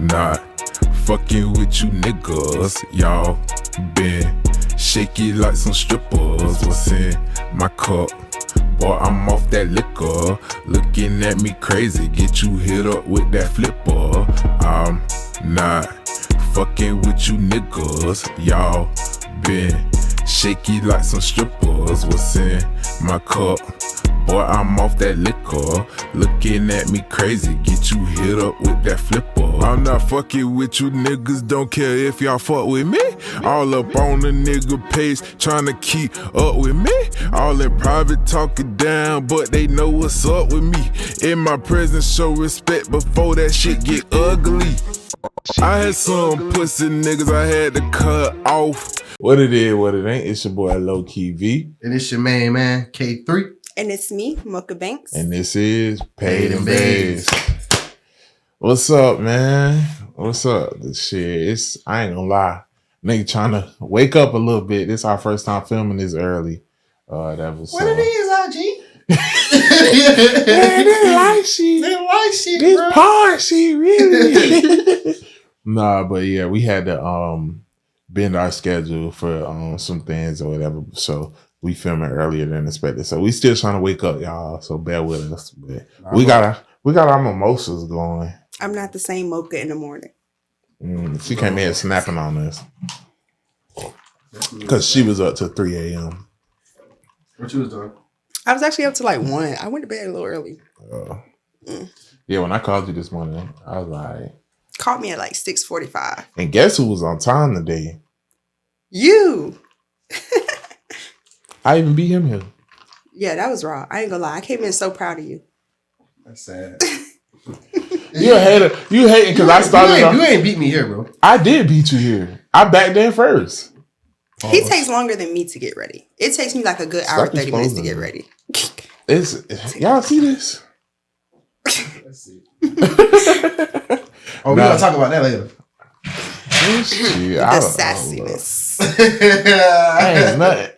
not fucking with you niggas. Y'all been shaky like some strippers. What's in my cup? Boy, I'm off that liquor. Looking at me crazy, get you hit up with that flipper. I'm not fucking with you niggas. Y'all been shaky like some strippers. What's in my cup? Boy, I'm off that liquor. Looking at me crazy, get you hit up with that flipper. I'm not fucking with you niggas, don't care if y'all fuck with me. All up on the nigga page, tryna keep up with me. All in private talking down, but they know what's up with me. In my presence, show respect before that shit get ugly. I had some pussy niggas I had to cut off. What it is, what it ain't, it's your boy Low Key V. And it's your main man, K3. And it's me, Mocha Banks. And this is Paid N Bazed. What's up, man? What's up? This shit, I ain't gonna lie. Nigga trying to wake up a little bit. This our first time filming this early. That was what it is, IG? Man, they like shit. They like shit, this bro. part shit, really. Nah, but yeah, we had to bend our schedule for some things or whatever. So we filming earlier than expected. So we still trying to wake up, y'all. So bear with us. But we got our mimosas going. I'm not the same Mocha in the morning. She came in snapping on us. Because she was up till 3 a.m. What you was doing? I was actually up to like 1. I went to bed a little early. Yeah, when I called you this morning, I was like... Called me at like 6:45. And guess who was on time today? You! I even beat him here. Yeah, that was raw. I ain't gonna lie. I came in so proud of you. That's sad. You a hater. You hating because I started. You ain't beat me here, bro. I did beat you here. I backed in first. He takes longer than me to get ready. It takes me like a good hour, 30 minutes to get ready. Y'all see this? Let's see. We're gonna talk about that later. The sassiness.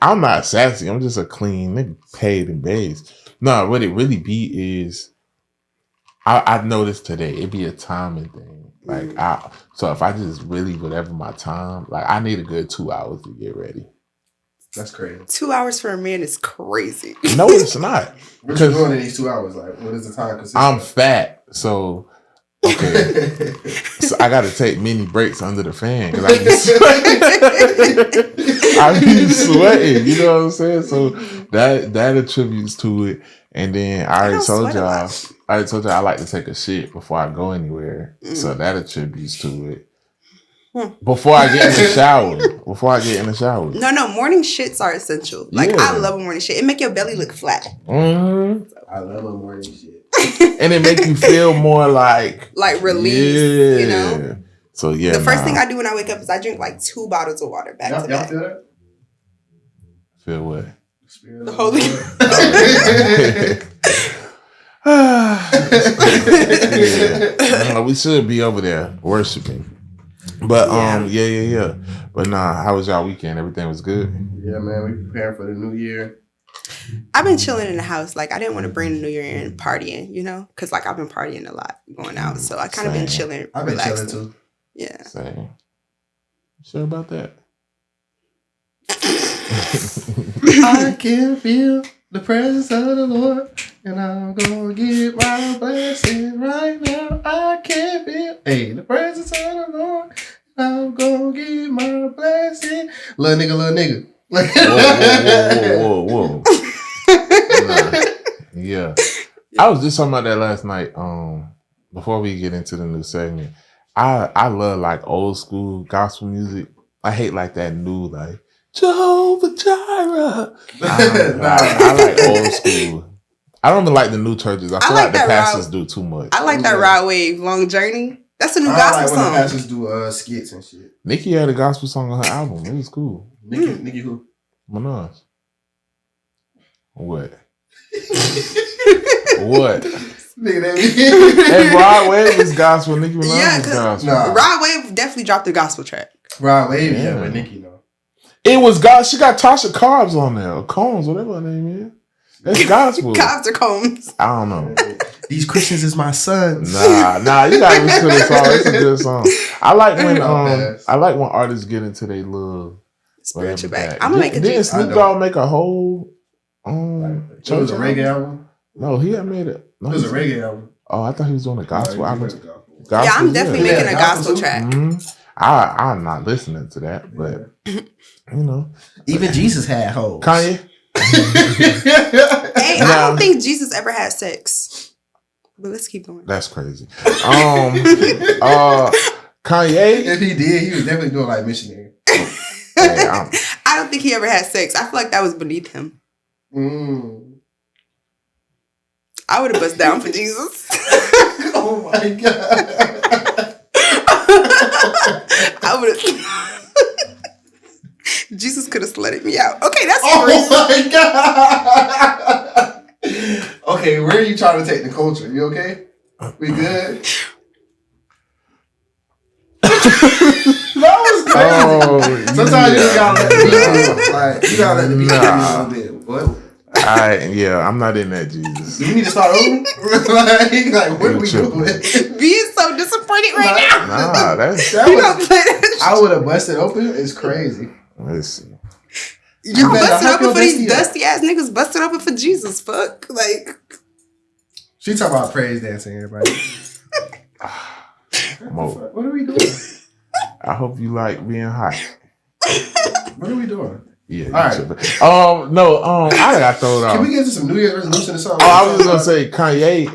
I'm not sassy. I'm just a clean nigga, Paid N Bazed. No, what it really be is, I've noticed today it be a timing thing. Like so if I just really whatever my time, like I need a good 2 hours to get ready. That's crazy. 2 hours for a man is crazy. No, it's not. What you doing in these 2 hours? Like, what is the time consist of? I'm fat, so. Okay, so I got to take many breaks under the fan because I be sweating. You know what I'm saying? So that attributes to it. And then I already told y'all I like to take a shit before I go anywhere. So that attributes to it. Before I get in the shower. No, morning shits are essential. Like, I love a morning shit. It make your belly look flat. Mm-hmm. I love a morning shit. And it make you feel more like release, you know? So yeah. The first thing I do when I wake up is I drink like 2 bottles of water back to back. Feel that? Feel what? The Holy We should be over there worshiping. But yeah. But nah, how was y'all weekend? Everything was good? Yeah, man, we preparing for the new year. I've been chilling in the house. Like, I didn't want to bring the new year in partying, you know? Because, like, I've been partying a lot going out. So I kind of been chilling, I've been relaxing. chilling, too. Yeah. Same. You sure about that? I can feel the presence of the Lord. And I'm going to get my blessing right now. I can feel the presence of the Lord. And I'm going to get my blessing. Little nigga. Whoa. Nah. Yeah. I was just talking about that last night. Before we get into the new segment, I love like old school gospel music. I hate like that new like Jehovah Jireh. I like old school. I don't even like the new churches. I feel like the pastors do too much. I like that Ride Wave Long Journey. That's a new gospel song. When the pastors do skits and shit. Nikki had a gospel song on her album. It was cool. Nikki who? Minaj. What? What? And Rod Wave is gospel. Nicki Minaj is gospel. Nah. Rod Wave definitely dropped the gospel track. Rod Wave, yeah, but Nicki, no. It was God. She got Tasha Cobbs on there, or Combs, whatever her name is. It's gospel. Cops or combs? I don't know. These Christians is my sons. Nah, you gotta listen to this song. It's a good song. I like when artists get into their little spiritual back. I'm gonna make a Didn't Snoop Dogg make a whole it was a reggae album? No, he had made it. No, it was a reggae album. Oh, I thought he was doing a gospel album. Yeah, I'm definitely making a gospel track. Mm-hmm. I'm not listening to that, but you know. Even Jesus had hoes. Kanye? Hey, I don't think Jesus ever had sex. But let's keep going. That's crazy. Kanye? If he did, he was definitely doing like missionary. I don't think he ever had sex. I feel like that was beneath him. I would have bust down for Jesus. Oh my God. I would have. Jesus could have slutted me out. Okay, that's crazy. Oh my God. Okay, where are you trying to take the culture? You okay? We good? That was crazy. Sometimes you gotta let the beat you gotta let the beat a little bit. What? I'm not in that Jesus. You need to start over? like what are we doing? Being so disappointed right now. Nah, that was. I would have busted open. It's crazy. Let's see. Y'all busted open for these dusty ass niggas. Busted open for Jesus. Fuck. Like. She talking about praise dancing, everybody. What are we doing? I hope you like being hot. What are we doing? Yeah. All right. I got thrown out. Can we get to some New Year's resolution or something? I was just gonna say Kanye.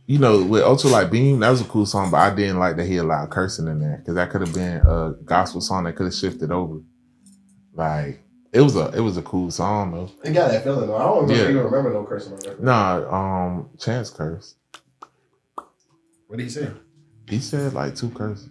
With Ultralight Beam, that was a cool song, but I didn't like that he allowed cursing in there because that could have been a gospel song that could have shifted over. Like it was a cool song though. It got that feeling though. I don't remember no cursing on that. Nah, Chance cursed. What did he say? He said like 2 curses.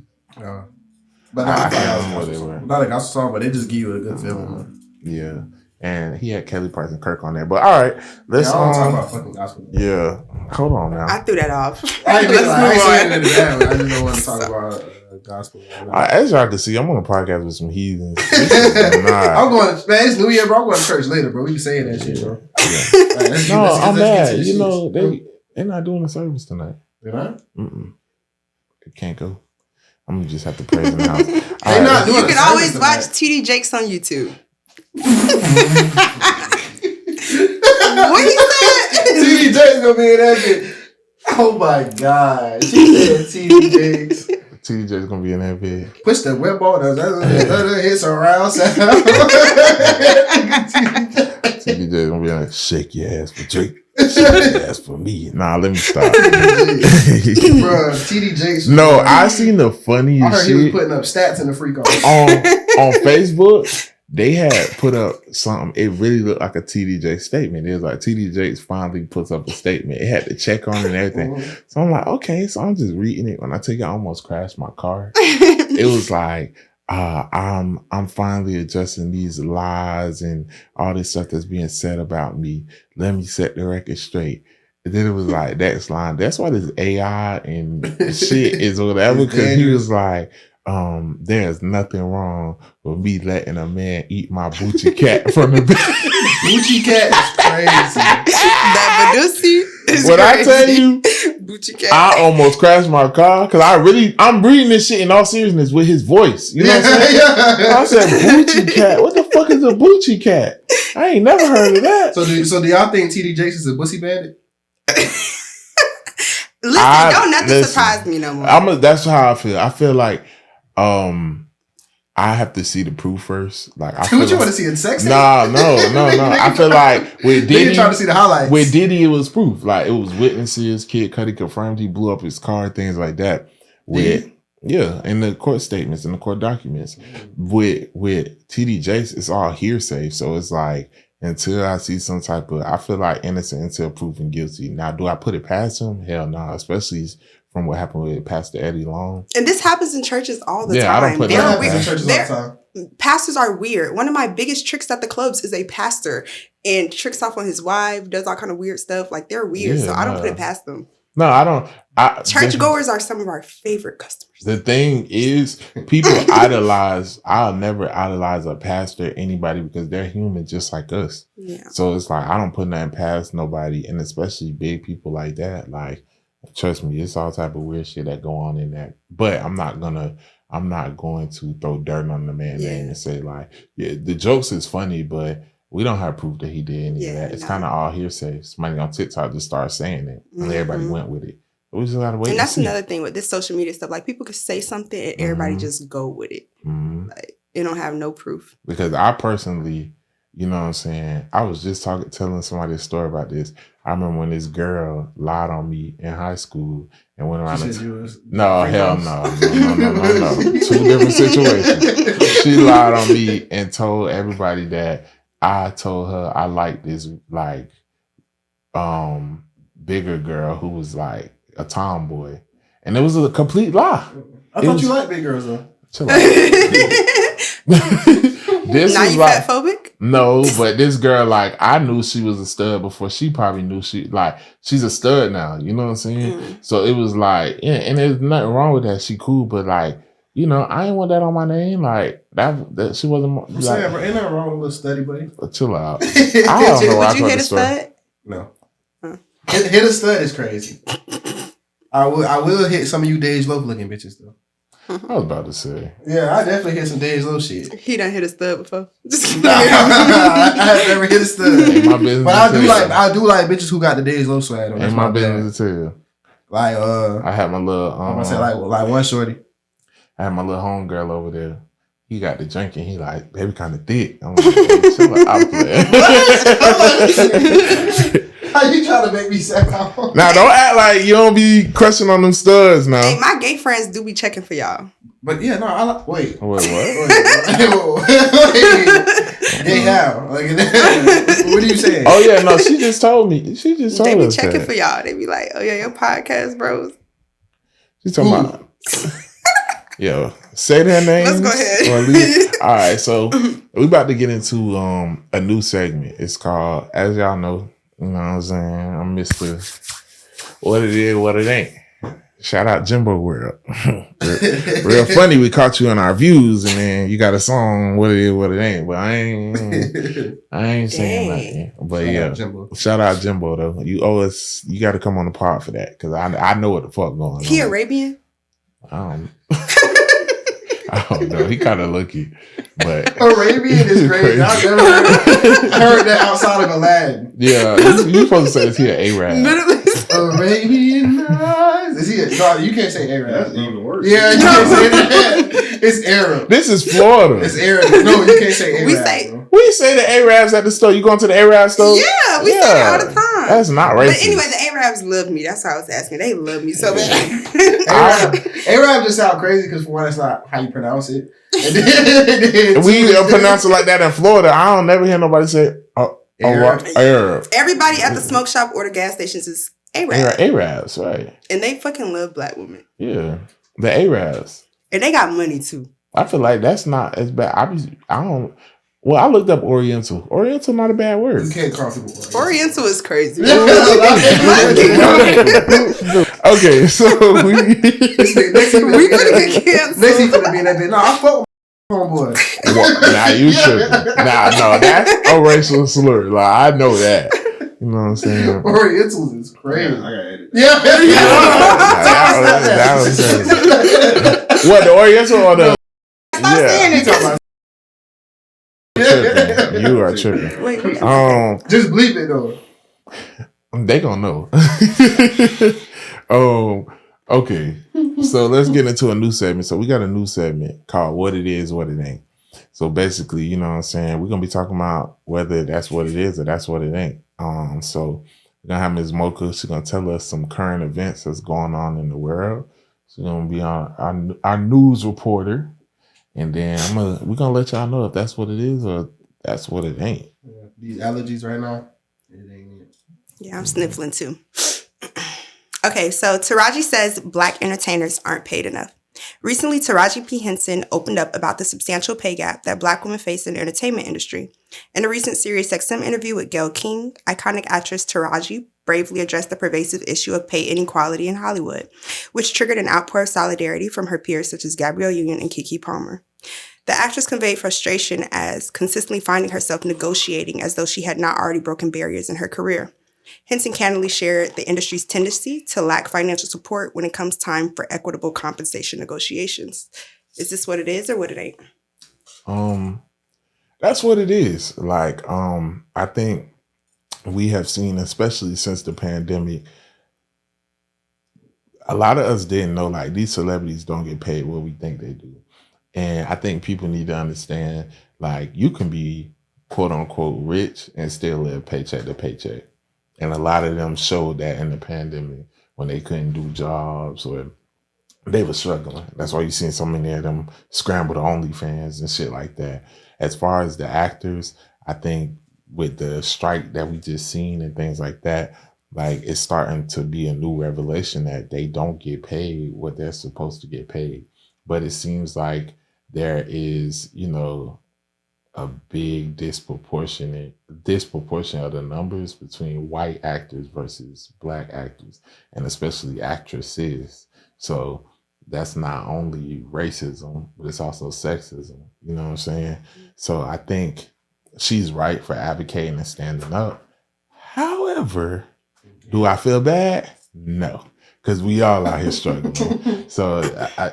But I can't remember what they were. Not a gospel song, but they just give you a good feeling. Yeah. And he had Kelly Price and Kirk on there. But all right, let's I don't talk about fucking gospel. Yeah. Hold on now. I threw that off. I just don't want to talk about gospel. As y'all can see, I'm on a podcast with some heathens. I'm going to, man, it's New Year, bro. I'm going to church later, bro. We can say that shit, bro. Yeah. I'm mad. They're not doing the service tonight. They're not? They can't go. I'm gonna just have to praise in the house. You can always watch TD Jakes on YouTube. What he said? TD Jakes gonna be in that bitch. Oh my God. She said TD Jakes. TD Jakes gonna be in that bed. Push the whip on us. Hit some round sound. TD Jakes gonna be like, shake your ass for Drake. Shake your ass for me. Nah, let me stop. Bro, TD Jakes. No, I seen the funniest shit. I heard he was putting up stats in the free call. On Facebook, they had put up something. It really looked like a TD Jakes statement. It was like TD Jakes finally puts up a statement. It had to check on it and everything. So I'm like, okay. So I'm just reading it. When I tell you I almost crashed my car. It was like, I'm finally adjusting these lies and all this stuff that's being said about me. Let me set the record straight. And then it was like, next line. That's why this AI and shit is whatever. Because he was like, there's nothing wrong with me letting a man eat my Bucci cat from the bed. Bucci cat is crazy. That Badusi is When crazy. I tell you, Bucci cat. I almost crashed my car because I'm reading this shit in all seriousness with his voice. You know what I'm saying? I said, Bucci cat. What the fuck is a Bucci cat? I ain't never heard of that. So do y'all think TD Jakes is a pussy bandit? Don't nothing surprise me no more. That's how I feel. I feel like I have to see the proof first. Like, what you want to see in sex? No. I feel like with Diddy, trying to see the highlights. With Diddy, it was proof. Like, it was witnesses. Kid Cudi confirmed he blew up his car, things like that. In the court statements, in the court documents. With TD Jakes, it's all hearsay. So it's like, until I see some type of, I feel like innocent until proven guilty. Now, do I put it past him? Hell no, especially from what happened with Pastor Eddie Long. And this happens in churches all the time. I don't put that in churches all the time. Pastors are weird. One of my biggest tricks at the clubs is a pastor and tricks off on his wife, does all kind of weird stuff. Like, they're weird, so I don't put it past them. No, I don't. Churchgoers are some of our favorite customers. The thing is, people idolize. I'll never idolize a pastor, anybody, because they're human just like us. Yeah. So it's like I don't put nothing past nobody, and especially big people like that. Like, trust me, it's all type of weird shit that go on in that. But I'm not going to throw dirt on the man's name and say like, yeah, the jokes is funny, but we don't have proof that he did any of that. It's kind of all hearsay. Somebody on TikTok just started saying it, and everybody went with it. We just gotta wait. And that's another thing with this social media stuff. Like people could say something and everybody just go with it. Like it don't have no proof. Because I personally, you know what I'm saying, I was just telling somebody a story about this. I remember when this girl lied on me in high school and went around. No, hell no. Two different situations. She lied on me and told everybody that I told her I liked this like bigger girl who was like a tomboy, and it was a complete lie. I thought you liked big girls though. Chill out. This now you like, fatphobic? No, but this girl, like, I knew she was a stud before she probably knew she's a stud now. You know what I'm saying? So it was like, yeah, and there's nothing wrong with that. She cool, but like, you know, I ain't want that on my name. Like that she wasn't. I'm saying, bro, ain't nothing wrong with a little study, buddy. Chill out. I don't know. Would you hit a stud? No. Hit a stud is crazy. I will hit some of you Dej Loaf looking bitches though. I was about to say. Yeah, I definitely hit some Dej Loaf shit. He done hit a stud before. I have never hit a stud. Ain't my business. But I do like bitches who got the Dej Loaf swag. Ain't my business to tell you. Like I had my little I'm gonna say like one shorty. I had my little homegirl over there. He got the drink and he like, baby kind of thick. I'm like, hey, chill out there. How you trying to make me say that? Now don't act like you don't be crushing on them studs now. Hey, my gay friends do be checking for y'all. But yeah, no, I like. Wait, what? Wait. Gay how? Like, what are you saying? Oh yeah, no, she just told me. She just told us. They be us checking that. for y'all. They be like, oh yeah, your podcast, bros. She's talking about. Yo, say their names. Let's go ahead. All right, so we about to get into a new segment. It's called, as y'all know, you know what I'm saying, I'm Mr. What It Is, What It Ain't. Shout out Jimbo World. real funny, we caught you in our views, and then you got a song, What It Is, What It Ain't. But I ain't saying nothing. But shout out Jimbo though. You owe us. You got to come on the pod for that because I know what the fuck going on. He Arabian? I don't know. He kind of lucky, but Arabian is crazy. I've never heard that outside of Aladdin. Yeah, you supposed to say is he an Arab? Arabian eyes. Is he? No, you can't say Arab. That's even worse. Yeah, you can't say that. It's Arab. This is Florida. It's Arab. No, you can't say Arab. We say the Arabs at the store. You going to the Arab store? Yeah, we say it all the time. That's not racist. But anyway, the Arabs love me. That's how I was asking. They love me so bad. Arab just sound crazy because for one, that's not how you pronounce it. And then we pronounce it like that in Florida. I don't never hear nobody say Arab. Everybody at the smoke shop or the gas stations is Arab. Arabs, right? And they fucking love black women. Yeah, the Arabs. And they got money too. I feel like that's not as bad. Well, I looked up Oriental. Oriental not a bad word. You can't call people Oriental is crazy. Okay, so we next thing we gonna be in that bitch. No, I fuck with homeboy. Now you tripping. No, that's a racial slur. Like I know that. You know what I'm saying? Orientals is crazy. I got edit. Yeah. That was what, the Oriental or the? Yeah. Tripping. You are tripping. Wait, just bleep it though. They gonna know. Okay. So let's get into a new segment. So we got a new segment called What It Is, What It Ain't. So basically, you know what I'm saying, we're gonna be talking about whether that's what it is or that's what it ain't. So we're gonna have Ms. Mocha. She's gonna tell us some current events that's going on in the world. She's gonna be on our news reporter. And then we're gonna let y'all know if that's what it is or that's what it ain't. Yeah, these allergies right now, it ain't it. Yeah, I'm sniffling too. Okay, so Taraji says black entertainers aren't paid enough. Recently, Taraji P. Henson opened up about the substantial pay gap that black women face in the entertainment industry. In a recent Sirius XM interview with Gayle King, iconic actress Taraji bravely addressed the pervasive issue of pay inequality in Hollywood, which triggered an outpour of solidarity from her peers such as Gabrielle Union and Keke Palmer. The actress conveyed frustration as consistently finding herself negotiating as though she had not already broken barriers in her career. Henson candidly shared the industry's tendency to lack financial support when it comes time for equitable compensation negotiations. Is this what it is or what it ain't? That's what it is. Like, I think we have seen, especially since the pandemic, a lot of us didn't know, like, these celebrities don't get paid what we think they do. And I think people need to understand, like, you can be quote unquote rich and still live paycheck to paycheck. And a lot of them showed that in the pandemic when they couldn't do jobs or they were struggling. That's why you seen so many of them scramble to OnlyFans and shit like that. As far as the actors, I think with the strike that we just seen and things like that, like, it's starting to be a new revelation that they don't get paid what they're supposed to get paid. But it seems like there is, you know, a big disproportion of the numbers between white actors versus black actors, and especially actresses. So that's not only racism, but it's also sexism. You know what I'm saying? So I think she's right for advocating and standing up. However, do I feel bad? No. Because we all out here struggling. So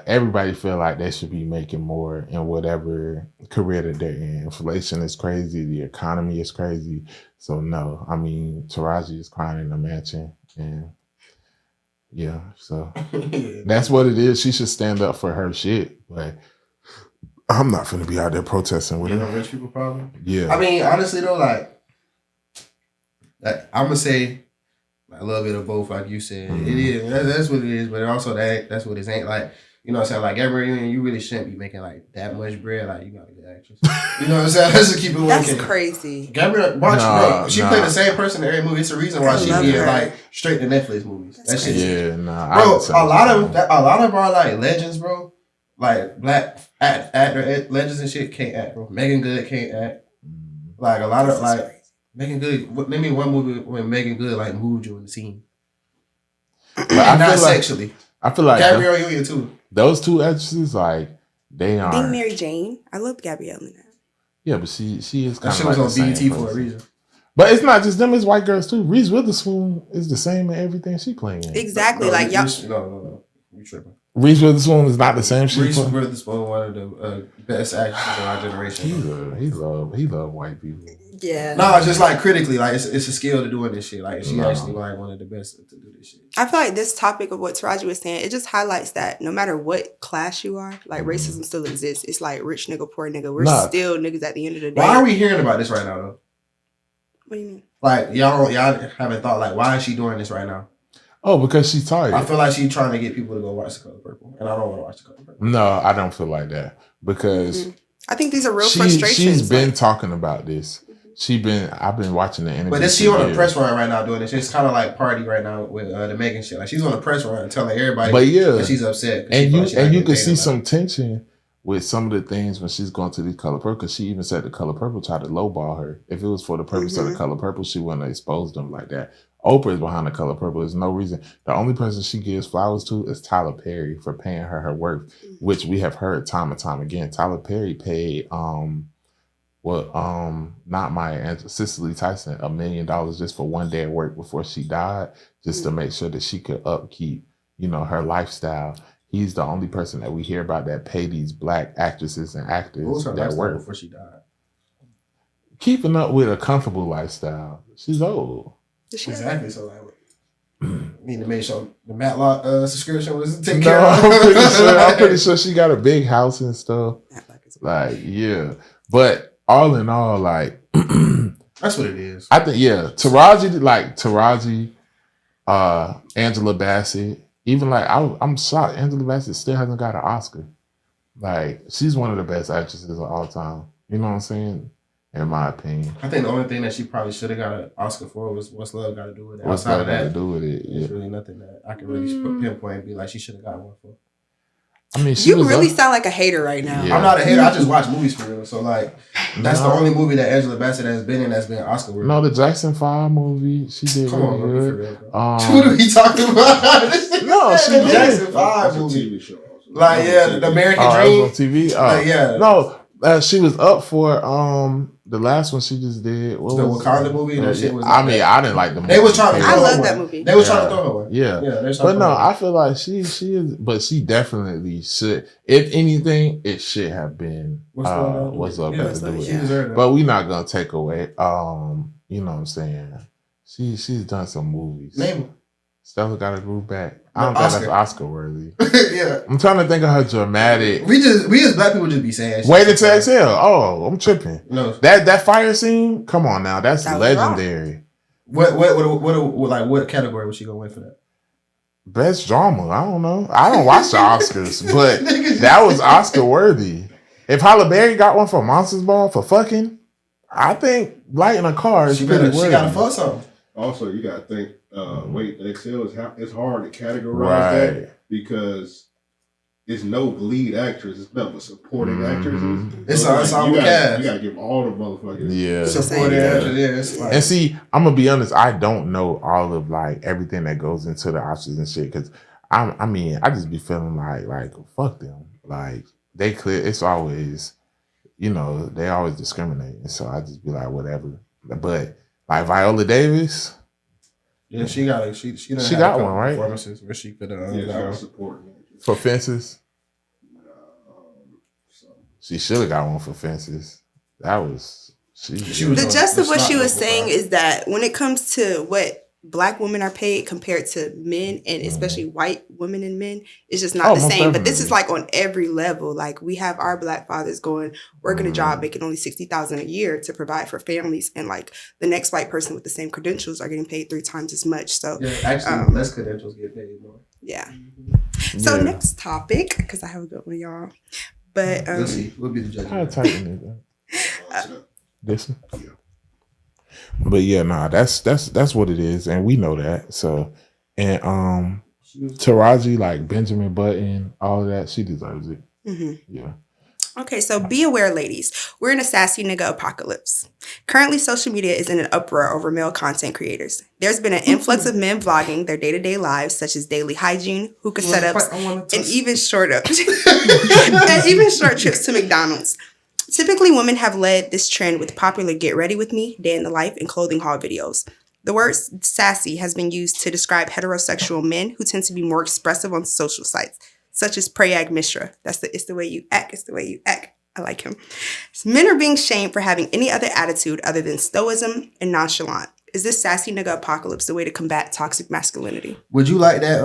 everybody feel like they should be making more in whatever career that they're in. Inflation is crazy. The economy is crazy. So no, I mean, Taraji is crying in the mansion. And yeah, so that's what it is. She should stand up for her shit. But I'm not finna be out there protesting with her. Rich people problem? Yeah. I mean, honestly though, like I'm going to say, a little bit of both, like you said. Mm-hmm. It is. That's what it is, but also that's what it ain't. Like, you know what I'm saying? Like, Gabrielle Union, you really shouldn't be making, like, that much bread. Like, you got a good actress. You know what I'm saying? Let's just keep it working. That's crazy. Gabrielle, watch, bro. She played the same person in every movie. It's the reason why she be in, like, straight to Netflix movies. That shit. Yeah, nah. Bro, a lot of our, like, legends, bro, like, black actor legends and shit can't act, bro. Megan Good can't act. Like, a lot of, like, Megan Good, name me one movie when Megan Good like moved you in the scene. Not sexually. I feel like Gabrielle Union too. Those two actresses, like, they are. I think Mary Jane. I love Gabrielle in that. Yeah, but she is kind of like was on BET for a reason. But it's not just them; it's white girls too. Reese Witherspoon is the same in everything she playing in. Exactly, like y'all. No, you tripping. Reese Witherspoon is not the same. Reese Witherspoon, one of the best actresses in our generation. He love white people. Yeah. No, just like critically, like it's a skill to doing this shit. Like she actually like one of the best to do this shit. I feel like this topic of what Taraji was saying, it just highlights that no matter what class you are, like racism still exists. It's like rich nigga, poor nigga. We're still niggas at the end of the day. Why are we hearing about this right now though? What do you mean? Like y'all haven't thought like why is she doing this right now? Oh, because she's tired. I feel like she's trying to get people to go watch The Color Purple, and I don't want to watch The Color Purple. No, I don't feel like that because I think these are real frustrations. She's been talking about this. I've been watching the interview. But is she on a press run right now doing this? It's kind of like Party right now with the Megan shit. Like she's on a press run telling everybody that she's upset. And you can see some tension with some of the things when she's going to The Color Purple. Because she even said The Color Purple tried to lowball her. If it was for the purpose of The Color Purple, she wouldn't have exposed them like that. Oprah is behind The Color Purple. There's no reason. The only person she gives flowers to is Tyler Perry for paying her worth, which we have heard time and time again. Tyler Perry paid not Maya Angelou, Cicely Tyson $1 million just for one day of work before she died, just to make sure that she could upkeep, her lifestyle. He's the only person that we hear about that pay these black actresses and actors that work before she died. Keeping up with a comfortable lifestyle. She's old. Exactly. So need to make sure the Matlock subscription was taken care of. I'm pretty sure she got a big house and stuff. Like, yeah. But all in all, like that's what it is. I think, yeah. Taraji, Angela Bassett, even like I'm shocked Angela Bassett still hasn't got an Oscar. Like, she's one of the best actresses of all time. You know what I'm saying? In my opinion, I think the only thing that she probably should have got an Oscar for was What's Love Got to Do with It. What's Love Got to Do with It? There's really nothing that I can really pinpoint and be like she should have got one for. I mean, you really sound like a hater right now. Yeah. I'm not a hater. I just watch movies for real. So like, that's the only movie that Angela Bassett has been in that's been Oscar worthy. No, the Jackson 5 movie, she did really good. Real, what are we talking about? No, she did. Jackson 5 movie. Like the American Dream on TV. No, she was up for the last one she just did. What the was Wakanda movie. That shit was. I mean, I didn't like the movie. They was trying to. I love that movie. They was trying to throw her away. Yeah. But no, I feel like she is, but she definitely should. If anything, it should have been what's up at the do. But we're not gonna take away. You know what I'm saying? She's done some movies. Name her. Stella Got a Groove Back. I don't think that's Oscar worthy. Yeah. I'm trying to think of her dramatic. We as black people just be saying. Waited to Exhale. Oh, I'm tripping. No. That fire scene. Come on now, that's legendary. What category was she gonna win for that? Best drama. I don't know. I don't watch the Oscars, but that was Oscar worthy. If Halle Berry got one for Monsters Ball for fucking, I think lighting a car is pretty worthy. She got to fuck something. Also, you got to think. Wait, Excel it's hard to categorize that because it's no lead actress. It's nothing but supporting actresses. It's ensemble cast. You got to give all the motherfuckers supporting actors. Yeah. And see, I'm gonna be honest. I don't know all of like everything that goes into the Oscars and shit because I mean, I just be feeling like fuck them. Like they clear. It's always, they always discriminate, and so I just be like whatever. But like Viola Davis. Yeah, she got one, right? Performances where she could support for Fences. She should have got one for Fences. That was she was the gist of what she was saying is that when it comes to what Black women are paid compared to men, and especially white women and men, it's just not the same. Definitely. But this is like on every level. Like we have our Black fathers working a job, making only $60,000 a year to provide for families, and like the next white person with the same credentials are getting paid 3 times as much. So actually, less credentials get paid more. Yeah. So next topic, because I have a good one, y'all. But let's see, we'll be the judge. How tighten it? This one. Yeah. But yeah, that's what it is, and we know that. So, and Taraji, like Benjamin Button, all of that, she deserves it. Mm-hmm. Yeah. Okay, so be aware, ladies. We're in a sassy nigga apocalypse. Currently, social media is in an uproar over male content creators. There's been an influx of men vlogging their day-to-day lives, such as daily hygiene, hookah setups, and even short trips to McDonald's. Typically, women have led this trend with popular Get Ready With Me, Day in the Life, and clothing haul videos. The word sassy has been used to describe heterosexual men who tend to be more expressive on social sites, such as Prayag Mishra. It's the way you act. It's the way you act. I like him. Men are being shamed for having any other attitude other than stoicism and nonchalant. Is this sassy nigga apocalypse the way to combat toxic masculinity? Would you like that?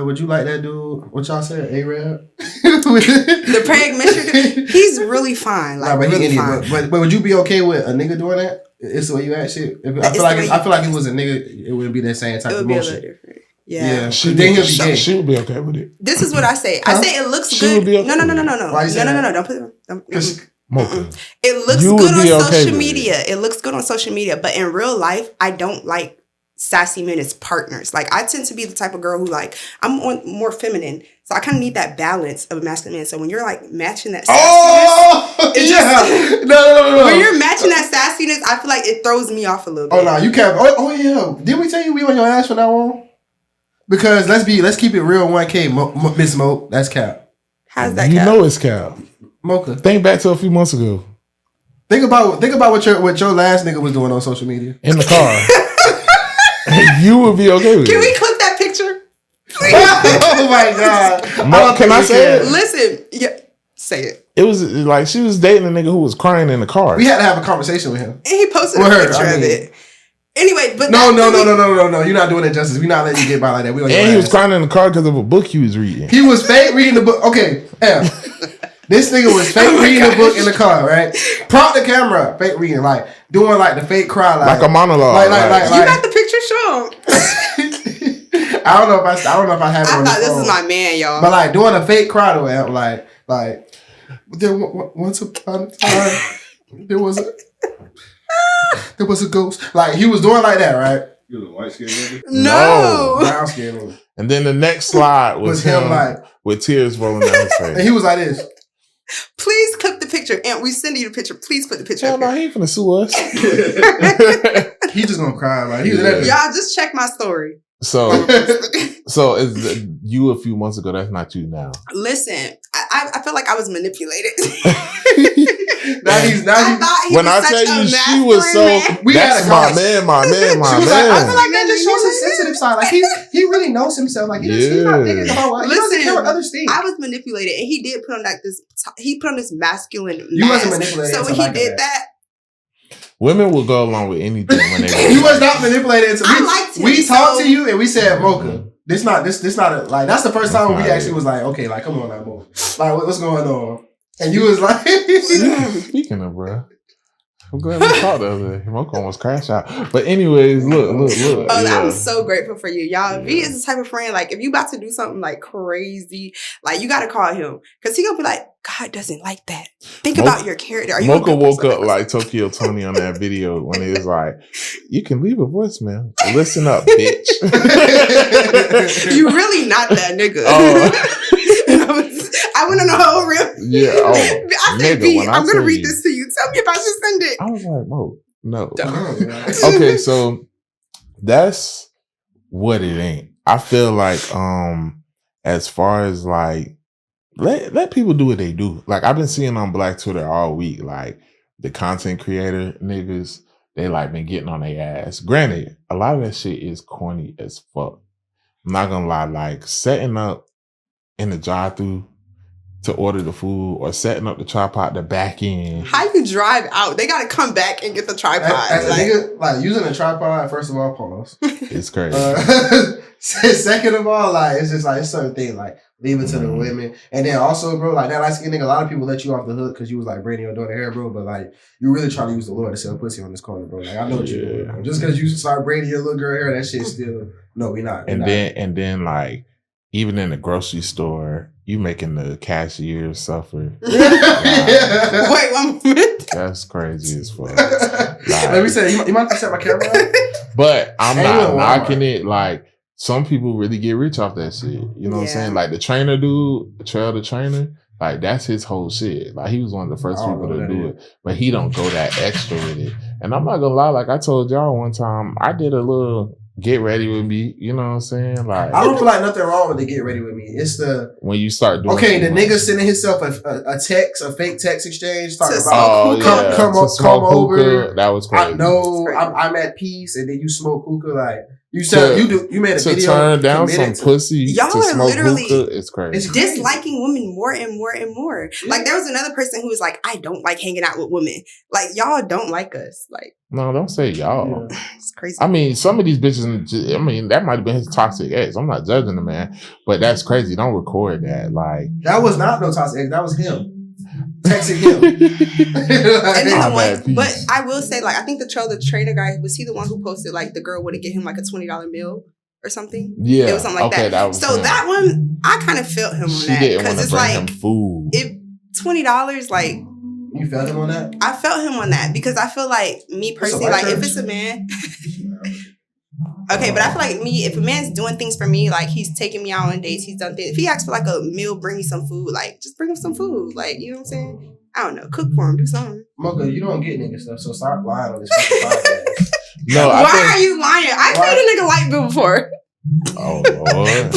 Would you like that dude? What y'all said, A-Rab? The Prayag Mishra dude? He's really fine. Like, but really fine. But would you be okay with a nigga doing that? It's the way you act shit. I feel like if he was a nigga, it wouldn't be that same type of motion. It would be a little different. Yeah. She would be okay with it. This is what I say. I say it looks good. Be okay no. Why you say that? No. Don't put it. It looks good on social media. It looks good on social media, but in real life, I don't like sassy men as partners. Like I tend to be the type of girl who I'm more feminine, so I kind of need that balance of a masculine man. So when you're like matching that sassiness, no. When you're matching that sassiness, I feel like it throws me off a little bit. Oh no, you can't. Oh yeah, did we tell you we on your ass from now on? Because let's keep it real. 1K, Miss Mo, that's cap. How's that? You know it's cap. Mocha. Think back to a few months ago. Think about what your last nigga was doing on social media in the car. You would be okay with it. Can we click that picture? Oh my god! Can I say it? Listen, yeah, say it. It was like she was dating a nigga who was crying in the car. We had to have a conversation with him, and he posted a picture of it. Anyway, but no. You're not doing it justice. We're not letting you get by like that. And he was crying in the car because of a book he was reading. He was fake reading the book. Okay, this nigga was fake reading the book in the car, right? Prop the camera, fake reading, like doing like the fake cry, like a monologue. Like you got the picture shown. I don't know if I have it. I thought this is my man, y'all. But like doing a fake cry though, like there once upon a time there was a ghost. Like he was doing like that, right? You was a white skinned nigga? No. Brown skin nigga. And then the next slide was him like with tears rolling down his face. And he was like this. Please clip the picture. And we send you the picture. Please put the picture Hell up no, here. he ain't finna sue us. He just gonna cry. Like, he was Yeah. Y'all just check my story. So is you a few months ago? That's not you now. Listen, I feel like I was manipulated. now thought he when was I tell such a you she was so, masculine man. We had that's a my conversation. man. She was like, I feel like that just shows his Yeah. sensitive side. Like he really knows himself. Like he's not thinking about what he doesn't care what others think. I was manipulated, and he did put on this masculine. You mask. wasn't manipulated. So when he did that, Women will go along with anything when they. You was not manipulated. Until I liked him. We talked to you and we said, Mocha, this not like that's the first time That's we not actually it. was like, okay, like come on now, Mocha. Like what's going on? And you was like, Speaking of, bro, I'm glad we talked the other day. Mocha almost crashed out. But anyways, look. oh, yeah. I'm so grateful for you, y'all. V is the type of friend, like, if you about to do something like crazy, like you gotta call him, because he gonna be like, God doesn't like that. Think about your character. Are you Mocha a good woke person? up like Tokyo Tony on that video when he was like, "You can leave a voicemail. Listen up, bitch." You really not that nigga. Oh. I went on a whole real. Yeah. Oh, I said, nigga, V, when I I'm gonna tell read you- this to you. Tell me if I should send it. I was like, "Mo, no." oh, Okay, so that's what it ain't. I feel like as far as like let people do what they do. Like I've been seeing on Black Twitter all week, like the content creator niggas, they like been getting on their ass. Granted, a lot of that shit is corny as fuck. I'm not gonna lie, like setting up in the drive-thru to order the food or setting up the tripod to back in. How you drive out? They gotta come back and get the tripod. as a nigga, like using a tripod, first of all, pause. It's crazy. Second of all, like it's just like it's certain things like leave it to the women, and then also, bro, like that light skin nigga. A lot of people let you off the hook because you was like braiding your daughter hair, bro. But like you really trying to use the Lord to sell pussy on this corner, bro. Like I know what you're doing. Bro. Just because you start braiding your little girl hair, that shit still no, we not. And then like even in the grocery store, you making the cashier suffer. Wait 1 minute. That's crazy as fuck. Let me say, you might have to set my camera up. But I'm Ain't not no knocking Walmart. it. Like some people really get rich off that shit. You know what I'm Yeah. saying? Like the trainer dude, Trail the trainer, like that's his whole shit. Like he was one of the first I don't people know to what do that it, but he don't go that extra with it. And I'm not gonna lie, like I told y'all one time, I did a little get ready with me. You know what I'm saying? Like I don't feel like nothing wrong with the get ready with me. It's the when you start doing okay, the too much. nigga sending himself a text, a fake text exchange, talking To about smoke hookah. come To smoke over. hookah, that was crazy. I know Crazy. I'm at peace, and then you smoke hookah. Like you said, you made a to video turn down some committed to- pussy Y'all to are smoke literally- hookah. It's crazy. It's crazy. Disliking women more and more and more. Like there was another person who was like, I don't like hanging out with women. Like y'all don't like us. Like No, don't say y'all. Yeah. it's crazy. I mean, some of these bitches, I mean, that might have been his toxic ex. I'm not judging the man, but that's crazy. Don't record that. Like, That was not no toxic ex. That was him texting him. And then I'm the at one, but peace. I will say, like, I think the trainer guy, was he the one who posted like the girl wouldn't get him like a $20 meal or something? yeah. It was something like okay, that. was So him. that one, I kind of felt him on She that didn't want because to it's bring him like food. if $20, like You felt him on that? I felt him on that because I feel like me personally, white like if church. it's a man. Okay, but I feel like me, if a man's doing things for me, like he's taking me out on dates, he's done things. If he asks for like a meal, bring me some food, like just bring him some food. Like, you know what I'm saying? I don't know. Cook for him, do something. Mocha, you don't get nigga stuff, so stop lying on this fucking podcast. No, Why I think. are you lying? I paid a nigga light bill before. Oh Lord,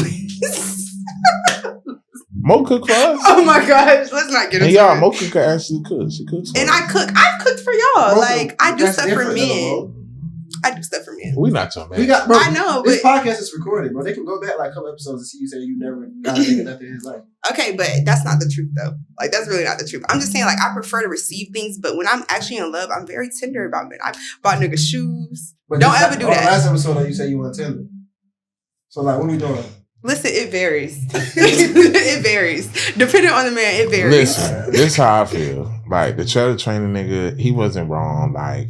Mo cook for us. Oh my gosh, let's not get And into y'all, it. Mo cook actually cook. She cooks. For And us. I've cooked for y'all. Mocha, Like I do that's stuff for different, men. though, I do stuff for men. We not your man. We got, bro. I know, This but podcast is recorded, bro. They can go back like a couple episodes and see you say you never got a nigga nothing in his life. okay, but that's not the truth though. Like that's really not the truth. I'm just saying, like I prefer to receive things, but when I'm actually in love, I'm very tender about it. I bought niggas shoes. But Don't just ever like, do on that. the last episode, though, you said you want Tinder. So like, what we doing? Listen, it varies. It varies. Depending on the man, it varies. Listen, this how I feel. Like the trailer training nigga, he wasn't wrong. Like,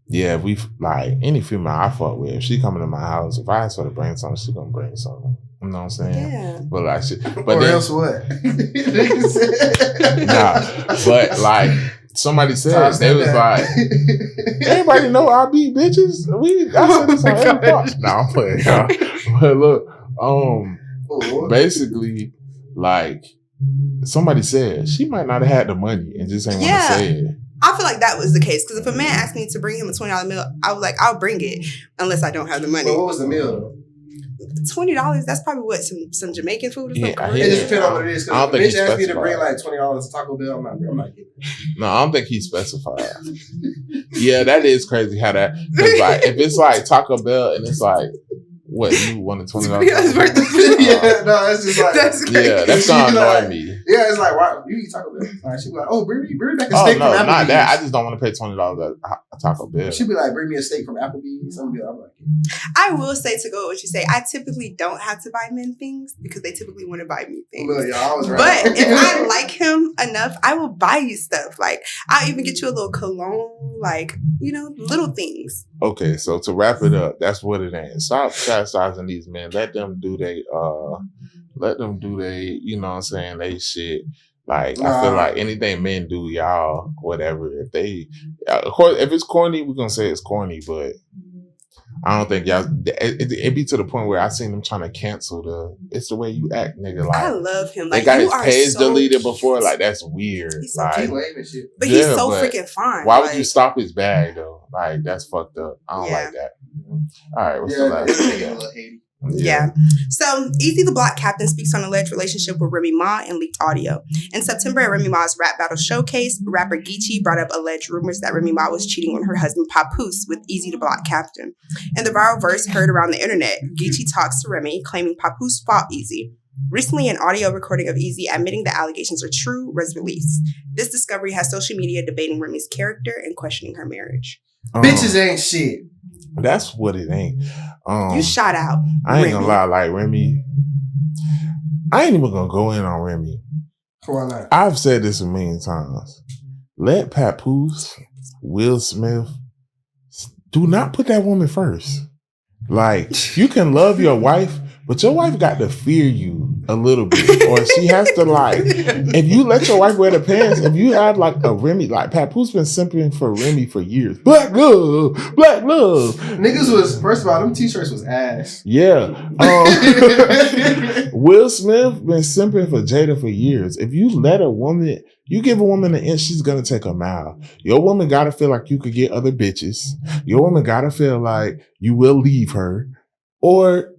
yeah, we like any female I fuck with. If she coming to my house, if I ask her to bring something, she gonna bring something. You know what I'm saying? Yeah. But like, shit. But Or then, else what? nah. But like, somebody said they was like, everybody know I beat bitches. I said this on every part. No, I'm playing. Y'all. But look, basically, like somebody said, she might not have had the money and just ain't want to say it. I feel like that was the case because if a man asked me to bring him a $20 meal, I was like, I'll bring it unless I don't have the money. But what was the meal though? $20, that's probably what, some Jamaican food or something? It just depends on what it is. I don't think bitch asked me to bring like $20 to Taco Bell. I'm not getting it. No, I don't think he specified. Yeah, that is crazy how that, because like, if it's like Taco Bell and it's like, what, you wanted $20? Yeah, no, it's just like, that's crazy. Yeah, that's gonna annoy me. Yeah, it's like, why you eat Taco Bell? Like, she be like, oh, bring me back a Oh, steak no, from Applebee's. not that. I just don't want to pay $20 at Taco Bell. She'd be like, bring me a steak from Applebee's. I'm like, I will say, to go with what you say, I typically don't have to buy men things because they typically want to buy me things. look, y'all, I was right. But if I like him enough, I will buy you stuff. Like, I'll even get you a little cologne, like, little things. Okay, so to wrap it up, that's what it is. Stop chastising these men. Let them do they, you know what I'm saying, they shit. Like, I feel like anything men do, y'all, whatever. If they, of course, if it's corny, we're gonna say it's corny, but I don't think y'all, it be to the point where I seen them trying to cancel it's the way you act, nigga. Like, I love him. They Like, got you his are page so deleted cute. before. Like, that's weird. He's so like, cute. lame and shit. But he's Yeah, so but freaking fine. why would you stop his bag though? Like, that's fucked up. I don't Yeah. like that. All right, what's the last thing? Yeah. So, Easy the Block Captain speaks on alleged relationship with Remy Ma and leaked audio. In September at Remy Ma's rap battle showcase, rapper Geechee brought up alleged rumors that Remy Ma was cheating on her husband Papoose with Easy the Block Captain. In the viral verse heard around the internet, Geechee talks to Remy, claiming Papoose fought Easy. Recently, an audio recording of Easy admitting the allegations are true was released. This discovery has social media debating Remy's character and questioning her marriage. Bitches ain't shit. That's what it ain't. You shot out. I ain't Remy. gonna lie, like Remy. I ain't even gonna go in on Remy. Why not? I've said this a million times. Let Papoose, Will Smith, do not put that woman first. Like, you can love your wife, but your wife got to fear you a little bit. Or she has to, like, if you let your wife wear the pants, if you have like a Remy, like Papoose been simping for Remy for years. Black love. Niggas was, first of all, them t-shirts was ass. Yeah. Will Smith been simping for Jada for years. If you let a woman, you give a woman an inch, she's gonna take a mile. Your woman gotta feel like you could get other bitches. Your woman gotta feel like you will leave her. Or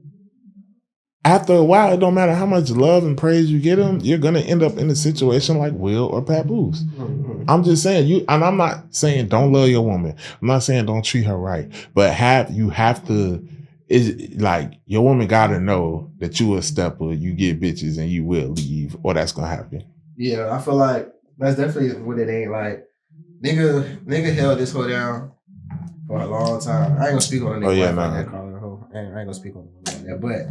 after a while, it don't matter how much love and praise you get them, you're gonna end up in a situation like Will or Papoose. Mm-hmm. I'm just saying, and I'm not saying don't love your woman. I'm not saying don't treat her right. But you have to, is like your woman gotta know that you a stepper, you get bitches and you will leave, or that's gonna happen. Yeah, I feel like that's definitely what it ain't. Like, nigga held this hoe down for a long time. I ain't gonna speak on a nigga like that, calling her hoe. I ain't gonna speak on her like that. But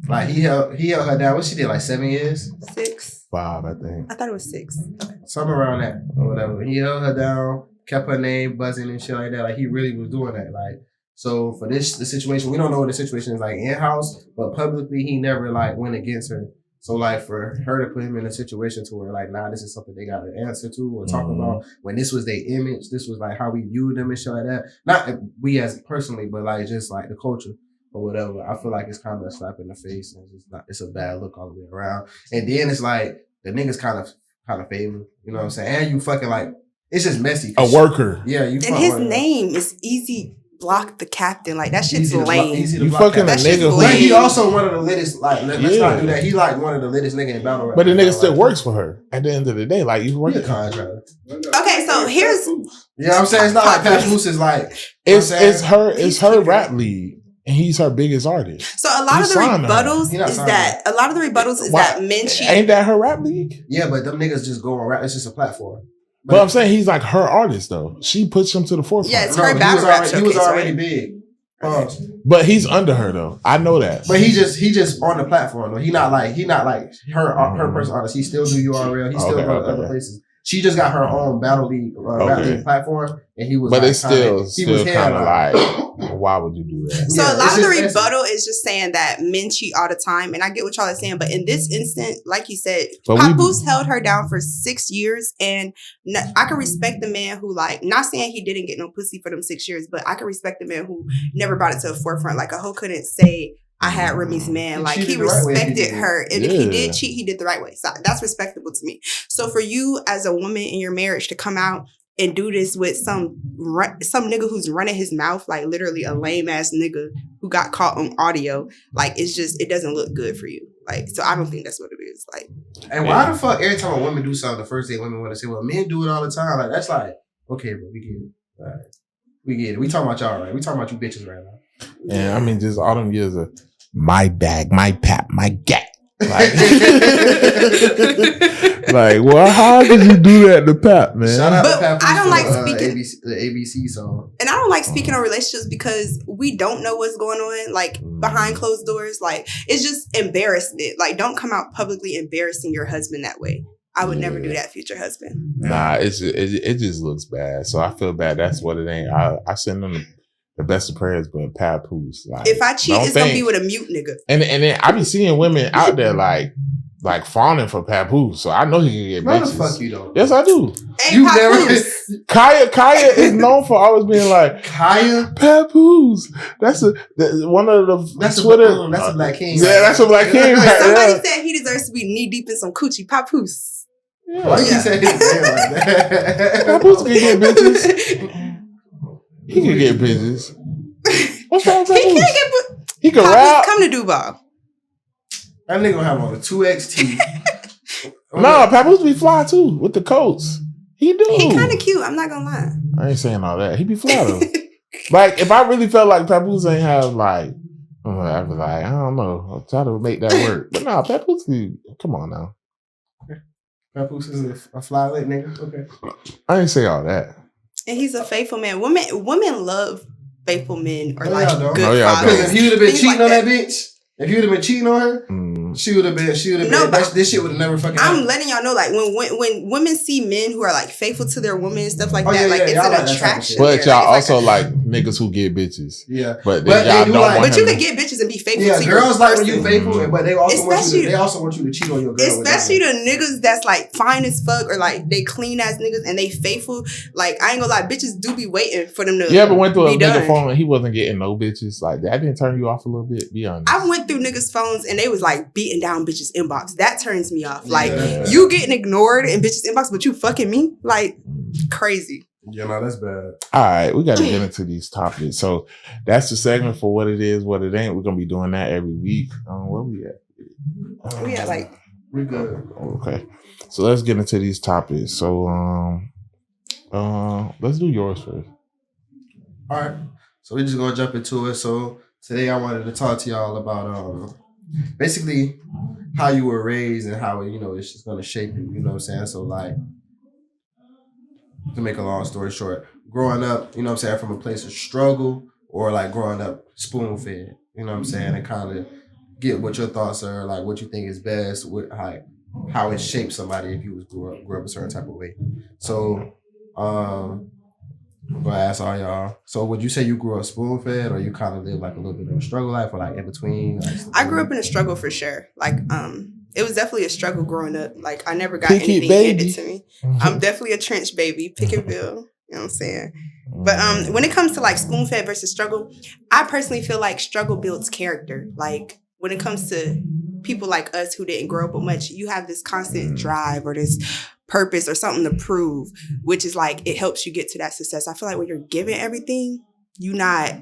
like, he held her down. What she did, like 7 years? 6. 5, I think. I thought it was 6. Something around that or whatever. He held her down, kept her name buzzing and shit like that. Like, he really was doing that. Like, so for the situation, we don't know what the situation is like in-house, but publicly he never like went against her. So like for her to put him in a situation to where like, nah, this is something they got to answer to or talk about, when this was their image, this was like how we viewed them and shit like that. Not we as personally, but like just like the culture or whatever. I feel like it's kind of a slap in the face and it's a bad look all the way around. And then it's like the niggas kind of favor, you know what I'm saying? And you fucking like, it's just messy. A worker. Yeah, you. And his name is Easy Block the Captain. Like, that shit's lame. You fucking a nigga who... But he also one of the littest, like, let's not do that. He like one of the littest nigga in battle rap. But the nigga still works for her at the end of the day. Like, you work. Contract. Okay, so here's... Yeah, I'm saying it's not like Papoose is like... It's her rap league. And he's her biggest artist. So a lot of the rebuttals is that men cheat. Ain't that her rap league? Yeah, but them niggas just go on rap. It's just a platform. But I'm saying he's like her artist though. She puts him to the forefront. Yeah, it's her battle rap showcase, he was already right? big. But he's under her though. I know that. But he just on the platform though. He not like her personal artist. He still do URL. He still go to other places. She just got her own battle league platform, and he was. But like, it's still kind of like, why would you do that? So a lot of the rebuttal is just saying that men cheat all the time, and I get what y'all are saying, but in this instant, like you said, Papoose held her down for 6 years, and I can respect the man who, like, not saying he didn't get no pussy for them 6 years, but I can respect the man who never brought it to the forefront. Like, a hoe couldn't say, I had Remy's man. Like, he respected her. And if he did cheat, he did the right way. So that's respectable to me. So for you as a woman in your marriage to come out and do this with some nigga who's running his mouth, like literally a lame ass nigga who got caught on audio, like, it's just, it doesn't look good for you. Like, so I don't think that's what it is. Like, and why the fuck every time a woman do something, the first thing women want to say, well, men do it all the time. Like, that's like, okay, bro, we get it. All right. We get it. We talking about y'all, right? We talking about you bitches right now. And I mean, just all them years of my bag, my pap, my gat. Like, like, well, how did you do that to Pap, man? Shout out to Pap. I don't like speaking the ABC song. And I don't like speaking on relationships because we don't know what's going on, like, behind closed doors. Like, it's just embarrassment. Like, don't come out publicly embarrassing your husband that way. I would never do that, future husband. Nah, it just looks bad. So I feel bad. That's what it ain't. I send them the best of prayers, but Papoose. Like, if I cheat, it's gonna be with a mute nigga. And then I be seeing women out there like fawning for Papoose, so I know he can get bitches. No, the fuck you don't. Yes, I do. Hey, you never. Kaya is known for always being like Kaya Papoose. That's one of the that's Twitter. That's a Black King. Yeah, that's a Black King. Right? Somebody said he deserves to be knee deep in some coochie. Papoose. Yeah. Why you say his name like that? Papoose can get bitches. He can get bitches. What's wrong with Papoose? He can rap. Come to Dubai. That nigga gonna have on a 2XT. No, Papoose be fly too with the coats. He do. He kind of cute. I'm not gonna lie. I ain't saying all that. He be fly though. Like, if I really felt like Papoose ain't have like, I'd be like, I don't know. I'll try to make that work. But nah, Papoose, come on now. Papoose is a fly lit nigga. Okay. I ain't say all that. And he's a faithful man. Women love faithful men or No, like y'all don't. good No, y'all fathers. Because if you would have been Things cheating like on that bitch, if you would have been cheating on her, she would have been. No, but this shit would have never fucking I'm happened. letting y'all know, like, when women see men who are like faithful to their woman and stuff like Oh, that, yeah, like, yeah, it's y'all an like that type of attraction. shit. But there. y'all Like, it's also like like niggas who get bitches. Yeah. But But y'all they don't like- want but you him can to- get bitches and be faithful Yeah, to your girls like when person. you faithful, but they also Especially- want you to cheat on your girl. Especially the niggas that's like fine as fuck or like they clean ass niggas and they faithful. Like, I ain't gonna lie, bitches do be waiting for them to You ever went through a be nigga done. phone and he wasn't getting no bitches? Like, that didn't turn you off a little bit? Be honest. I went through niggas' phones and they was like beating down bitches' inbox. That turns me off. Like, Yeah. you getting ignored in bitches' inbox, but you fucking me? Like, crazy. Yeah, no, that's bad. All right, we got to get into these topics. So that's the segment for what it is, what it ain't. We're gonna be doing that every week. Where we at? We had like We good. Okay, so let's get into these topics. So let's do yours first. All right. So we're just gonna jump into it. So today I wanted to talk to y'all about basically how you were raised and how it's just gonna shape you. You know what I'm saying? So like, to make a long story short, growing up, you know what I'm saying, from a place of struggle or like growing up spoon fed, you know what I'm saying, and kind of get what your thoughts are, like what you think is best, with how it shaped somebody if you grew up a certain type of way. So I'm gonna ask all y'all. So would you say you grew up spoon fed or you kind of lived like a little bit of a struggle life or like in between? Like, I grew up in a struggle for sure. Like, it was definitely a struggle growing up. Like, I never got Pick it, anything baby. handed to me. I'm definitely a trench baby, Picketville. You know what I'm saying? But when it comes to like spoon fed versus struggle, I personally feel like struggle builds character. Like, when it comes to people like us who didn't grow up with much, you have this constant drive or this purpose or something to prove, which is like, it helps you get to that success. I feel like when you're given everything, you're not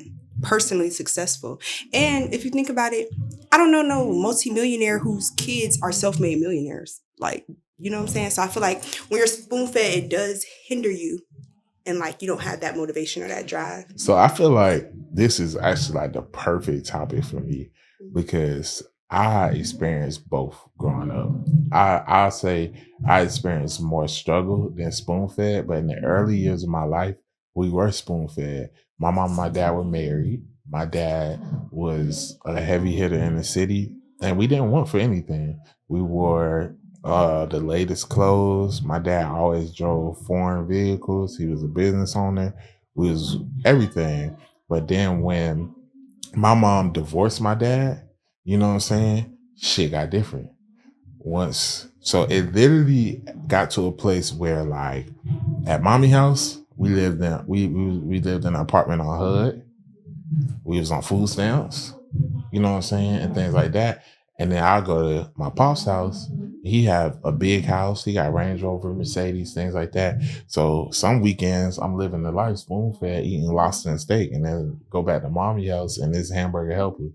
personally successful. And if you think about it, I don't know no multimillionaire whose kids are self-made millionaires. Like, you know what I'm saying? So I feel like when you're spoon-fed, it does hinder you. And like, you don't have that motivation or that drive. So I feel like this is actually like the perfect topic for me because I experienced both growing up. I'll say I experienced more struggle than spoon-fed, but in the early years of my life, we were spoon-fed. My mom and my dad were married. My dad was a heavy hitter in the city, and we didn't want for anything. We wore the latest clothes. My dad always drove foreign vehicles. He was a business owner. We was everything. But then when my mom divorced my dad, you know what I'm saying? Shit got different. So it literally got to a place where, like, at mommy house, we lived in an apartment on HUD. We was on food stamps, you know what I'm saying, and things like that. And then I'll go to my pop's house. He have a big house. He got Range Rover, Mercedes, things like that. So some weekends I'm living the life, spoon fed, eating lobster and steak, and then go back to mommy house and this hamburger helper.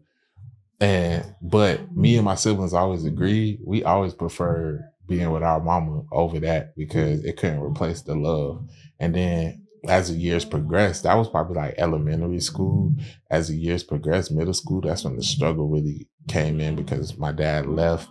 But me and my siblings always agreed. We always preferred being with our mama over that because it couldn't replace the love. And then as the years progressed, that was probably like elementary school. As the years progressed, middle school, that's when the struggle really came in because my dad left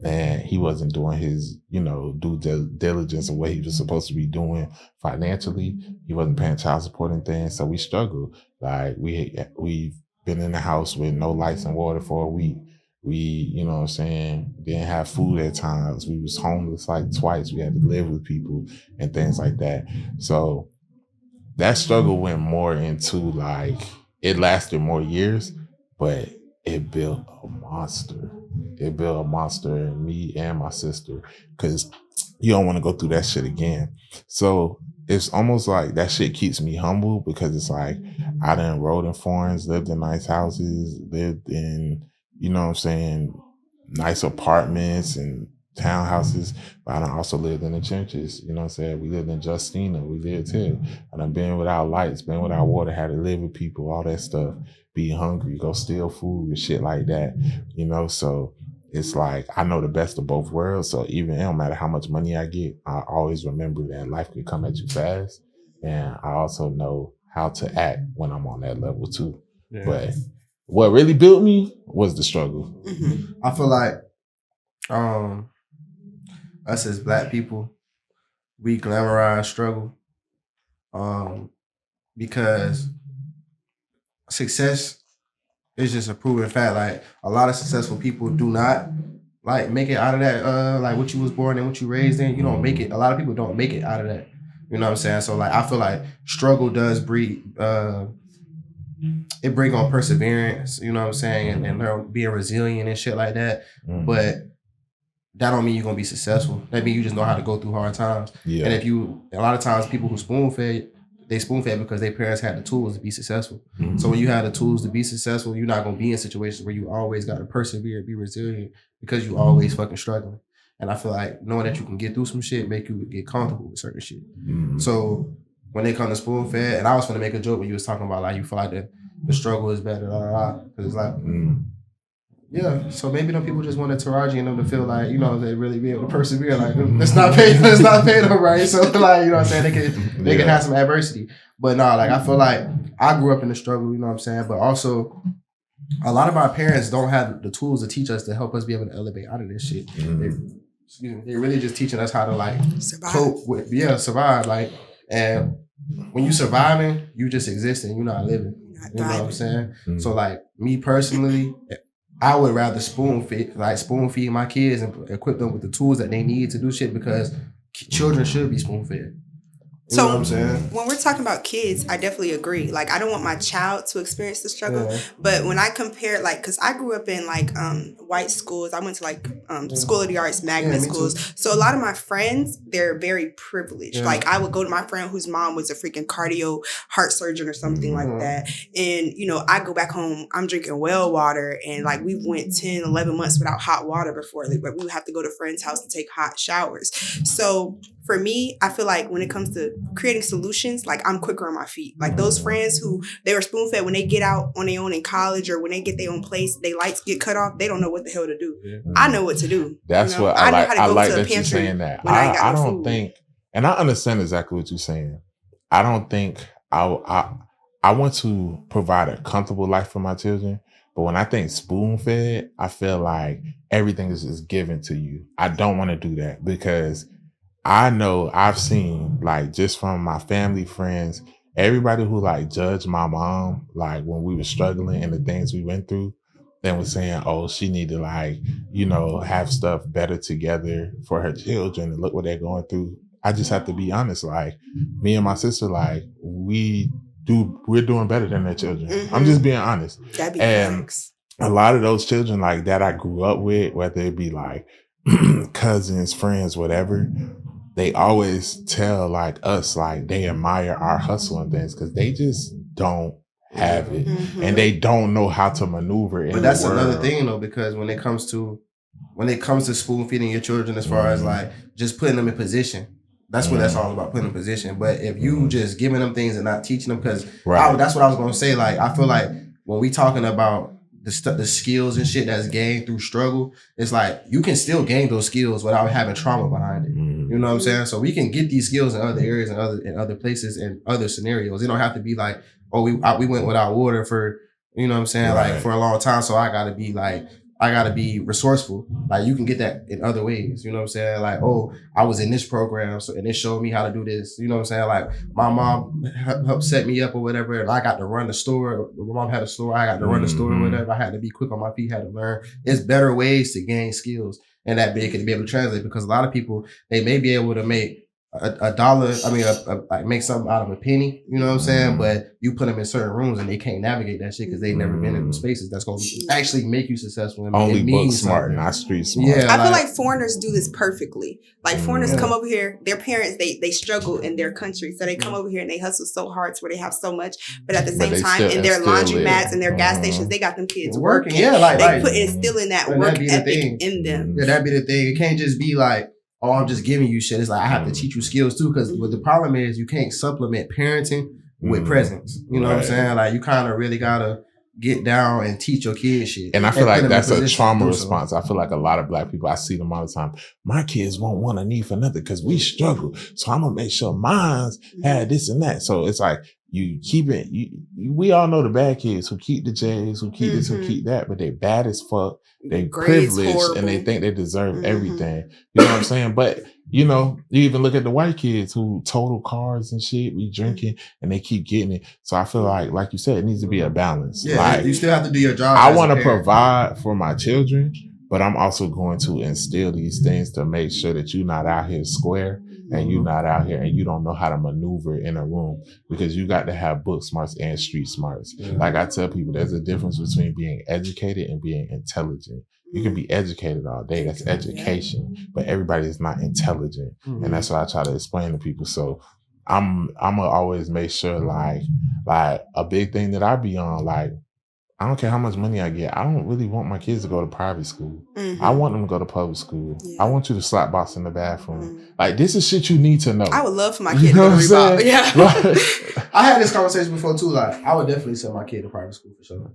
and he wasn't doing his, due diligence of what he was supposed to be doing financially. He wasn't paying child support and things. So we struggled. Like we've been in the house with no lights and water for a week. We, you know what I'm saying, didn't have food at times. We was homeless like twice. We had to live with people and things like that. So that struggle went more into like, it lasted more years, but it built a monster. It built a monster in me and my sister because you don't want to go through that shit again. So it's almost like that shit keeps me humble because it's like I done rode in foreigns, lived in nice houses, lived in, you know what I'm saying, nice apartments and townhouses, but I done also lived in the trenches, you know what I'm saying? We lived in Justina, we lived here. I done been without lights, been without water, had to live with people, all that stuff, be hungry, go steal food and shit like that, so it's like I know the best of both worlds. So even it don't matter how much money I get, I always remember that life can come at you fast. And I also know how to act when I'm on that level too. Yeah. But what really built me was the struggle. Mm-hmm. I feel like us as Black people, we glamorize struggle because success is just a proven fact. Like a lot of successful people do not like make it out of that like what you was born and what you raised in. You don't make it. A lot of people don't make it out of that. You know what I'm saying? So like I feel like struggle does breed it bring on perseverance, you know what I'm saying, and being resilient and shit like that. Mm-hmm. But that don't mean you're gonna be successful. That means you just know how to go through hard times. Yeah. And a lot of times people who spoon fed because their parents had the tools to be successful. Mm-hmm. So when you have the tools to be successful, you're not gonna be in situations where you always gotta persevere, be resilient, because you always fucking struggling. And I feel like knowing that you can get through some shit make you get comfortable with certain shit. Mm-hmm. So when they come to spoon fed, and I was gonna make a joke when you was talking about like you feel like the struggle is better, because it's like, yeah. So maybe them people just wanted Taraji and them to feel like, they really be able to persevere. Like let's not pay them right. So like, you know what I'm saying, they can have some adversity. But no, like I feel like I grew up in the struggle, you know what I'm saying. But also, a lot of our parents don't have the tools to teach us to help us be able to elevate out of this shit. They're really just teaching us how to like cope with, survive. Like, and when you surviving, you just existing, you're not living. You know what I'm saying? Mm-hmm. So like me personally, I would rather spoon feed my kids and equip them with the tools that they need to do shit, because children should be spoon fed. You know what I'm saying? When we're talking about kids, I definitely agree. Like, I don't want my child to experience the struggle. Yeah. But when I compare, like, because I grew up in, like, white schools. I went to, like, School of the Arts, magnet schools. Too. So a lot of my friends, they're very privileged. Yeah. Like, I would go to my friend whose mom was a freaking cardio heart surgeon or something like that. And, I go back home, I'm drinking well water. And, like, we went 10, 11 months without hot water before. Like, we would have to go to friends' house to take hot showers. So for me, I feel like when it comes to creating solutions, like I'm quicker on my feet. Like those friends who they were spoon fed, when they get out on their own in college or when they get their own place, their lights get cut off. They don't know what the hell to do. Yeah. I know what to do. That's what I like. I like that you're saying that. I don't think, and I understand exactly what you're saying. I don't think I want to provide a comfortable life for my children. But when I think spoon fed, I feel like everything is just given to you. I don't want to do that because I know I've seen, like, just from my family, friends, everybody who like judged my mom, like when we were struggling and the things we went through, and was saying, oh, she need to like, you know, have stuff better together for her children and look what they're going through. I just have to be honest. Like me and my sister, like we're doing better than their children. Mm-hmm. I'm just being honest. That'd be And facts. a lot of those children like that I grew up with, whether it be like cousins, friends, whatever, they always tell like us, like they admire our hustle and things because they just don't have it and they don't know how to maneuver in But that's the world. another thing though, because when it comes to spoon feeding your children, as far as like just putting them in position, that's what that's all about, putting them in position. But if you just giving them things and not teaching them, because that's what I was gonna say. Like I feel like when we talking about the skills and shit that's gained through struggle, it's like you can still gain those skills without having trauma behind it. You know what I'm saying? So we can get these skills in other areas and other places and other scenarios. It don't have to be like, oh, we went without water for, you know what I'm saying, like for a long time. So I gotta be resourceful. Like you can get that in other ways. You know what I'm saying? Like, oh, I was in this program, so and it showed me how to do this. You know what I'm saying? Like my mom helped set me up or whatever, and I got to run the store. My mom had a store, I got to run the store or whatever. I had to be quick on my feet, had to learn. It's better ways to gain skills, and that they can be able to translate, because a lot of people, they may be able to make a dollar, like make something out of a penny, you know what I'm saying? But you put them in certain rooms and they can't navigate that shit because they've never been in spaces that's going to actually make you successful. And only book smart, something. Not street smart. Yeah, I feel like foreigners do this perfectly. Like foreigners come over here, their parents, they struggle in their country. So they come over here and they hustle so hard to where they have so much. But at the same time, in their laundromats and their gas stations, they got them kids working. Yeah, they instilling that work ethic in them. Yeah, that'd be the thing. It can't just be like, oh, I'm just giving you shit. It's like I have to teach you skills too, because what the problem is, you can't supplement parenting with presence. You know what I'm saying? Like you kind of really gotta get down and teach your kids shit. And I feel like that's a trauma response. I feel like a lot of Black people, I see them all the time. My kids won't want a need for nothing because we struggle. So I'm gonna make sure mine's had this and that. So it's like you keep it. We all know the bad kids who keep the J's, who keep this, who keep that, but they bad as fuck. They privileged and they think they deserve everything. You know what I'm saying? But you know, you even look at the white kids who total cars and shit, we drinking and they keep getting it. So I feel like you said, it needs to be a balance. Yeah, like, you still have to do your job. I want to provide for my children, but I'm also going to instill these things to make sure that you're not out here square and you're not out here and you don't know how to maneuver in a room, because you got to have book smarts and street smarts. Like I tell people, there's a difference between being educated and being intelligent. You can be educated all day. That's education, but everybody is not intelligent. And that's what I try to explain to people. So I'm gonna always make sure like a big thing that I be on, like, I don't care how much money I get. I don't really want my kids to go to private school. I want them to go to public school. I want you to slap box in the bathroom. Like, this is shit you need to know. I would love for my kid to go to Reebok. Yeah. I had this conversation before too. Like, I would definitely send my kid to private school for sure.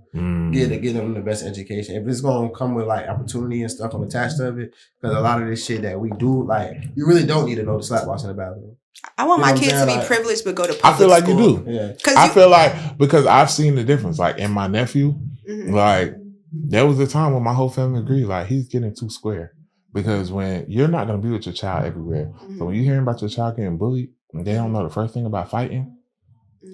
Get them the best education. If it's gonna come with like opportunity and stuff attached to it, because a lot of this shit that we do, like, you really don't need to know the slap box in the bathroom. I want my kids to be privileged, but go to public school. I feel like you do. Yeah. I feel like, because I've seen the difference. Like in my nephew, like there was a time when my whole family agreed, like he's getting too square. Because when you're not going to be with your child everywhere. So when you hearing about your child getting bullied and they don't know the first thing about fighting,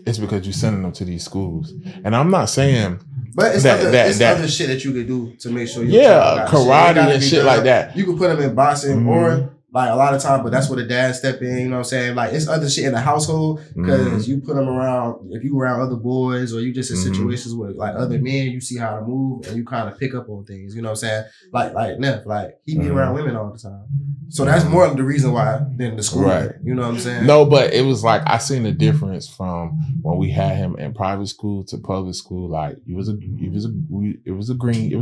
it's because you're sending them to these schools. And I'm not saying... But it's other shit that you could do to make sure your child got karate and shit like that. You could put them in boxing or... Like a lot of times, but that's where the dad step in, you know what I'm saying? Like it's other shit in the household, because you put them around, if you around other boys or you just in situations with like other men, you see how to move and you kind of pick up on things, you know what I'm saying? Like Neff, like he be around women all the time. So that's more of the reason why than the school, you know what I'm saying? No, but it was like, I seen the difference from when we had him in private school to public school. Like it was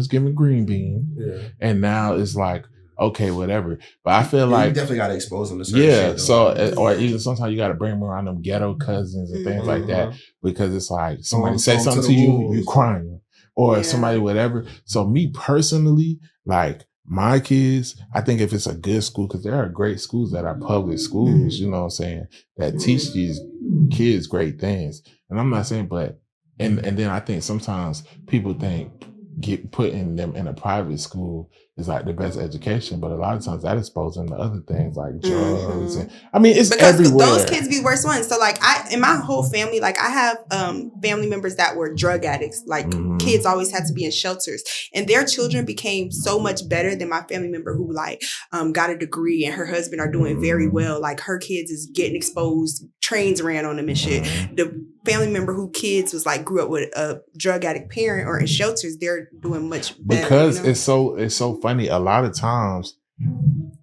giving green bean, and now it's like, okay, whatever. But I feel like you definitely gotta expose them to certain shit. So or even sometimes you gotta bring them around them ghetto cousins and things like that, because it's like somebody say something to you, you crying, or somebody whatever. So me personally, like my kids, I think if it's a good school, because there are great schools that are public schools, you know what I'm saying, that teach these kids great things. And I'm not saying, but and then I think sometimes people think putting them in a private school is like the best education, but a lot of times that exposes them to other things like drugs. And I mean, it's because everywhere. Those kids be worst ones. So like in my whole family, like I have family members that were drug addicts. Like kids always had to be in shelters, and their children became so much better than my family member who like got a degree and her husband are doing very well. Like her kids is getting exposed, trains ran on them and shit. The family member who kids was like grew up with a drug addict parent or in shelters, they're doing much better. Because it's so funny. A lot of times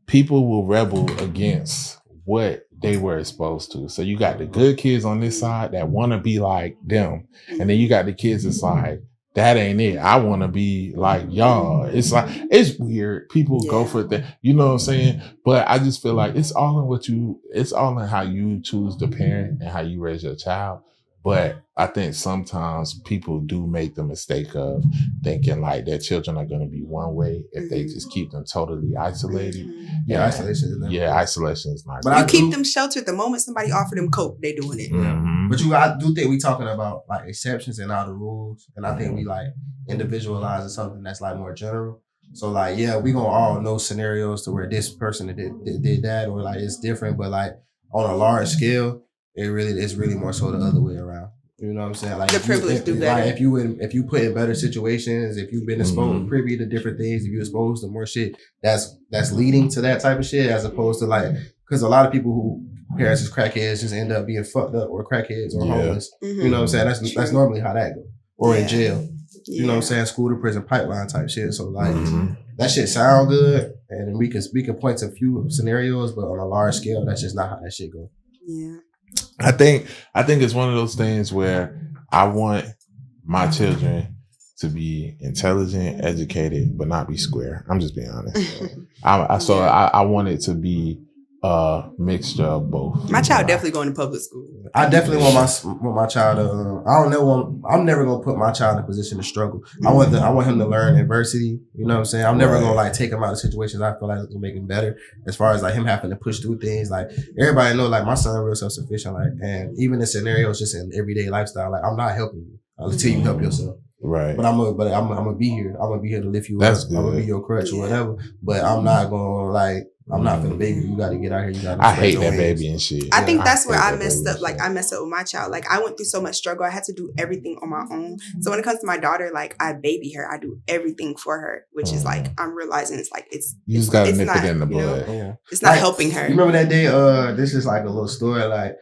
people will rebel against what they were exposed to. So you got the good kids on this side that want to be like them. And then you got the kids that's like, that ain't it. I want to be like y'all. It's like, it's weird. People go for that. You know what I'm saying? But I just feel like it's all in how you choose the parent and how you raise your child. But I think sometimes people do make the mistake of thinking like their children are going to be one way if they just keep them totally isolated. Isolation is not But you keep them sheltered. The moment somebody offer them coke, they doing it. But I do think we talking about like exceptions and all the rules. And I think we like individualizing something that's like more general. So like, yeah, we gonna all know scenarios to where this person did that or like it's different. But like on a large scale, it's really more so the other way around. You know what I'm saying? Like the privileged do better. Like if you put in better situations, if you've been exposed privy to different things, if you exposed to more shit that's leading to that type of shit, as opposed to like, because a lot of people who parents is crackheads just end up being fucked up or crackheads or homeless. You know what I'm saying? That's normally how that goes. Or in jail. You know what I'm saying? School to prison pipeline type shit. So like that shit sound good, and we can point to a few scenarios, but on a large scale, that's just not how that shit goes. Yeah. I think it's one of those things where I want my children to be intelligent, educated, but not be square. I'm just being honest. I want it to be a mixture of both. My child definitely going to public school. I definitely want my child to. I'm never gonna put my child in a position to struggle. I want him to learn adversity. You know what I'm saying? I'm never gonna like take him out of situations I feel like it's gonna make him better. As far as like him having to push through things, like everybody know, like my son real self sufficient. Like, and even in scenarios just in everyday lifestyle, like I'm not helping you until you help yourself. Right. But I'm gonna be here. I'm gonna be here to lift you That's up. good. I'm gonna be your crutch or whatever. But I'm not gonna like. I'm not for the baby. You got to get out here. You got. I hate that baby and shit. I think that's where I messed up. Like I messed up with my child. Like I went through so much struggle. I had to do everything on my own. So when it comes to my daughter, like I baby her. I do everything for her, which is like I'm realizing it's like you just gotta nip it in the bud. It's not helping her. You remember that day? This is like a little story. Like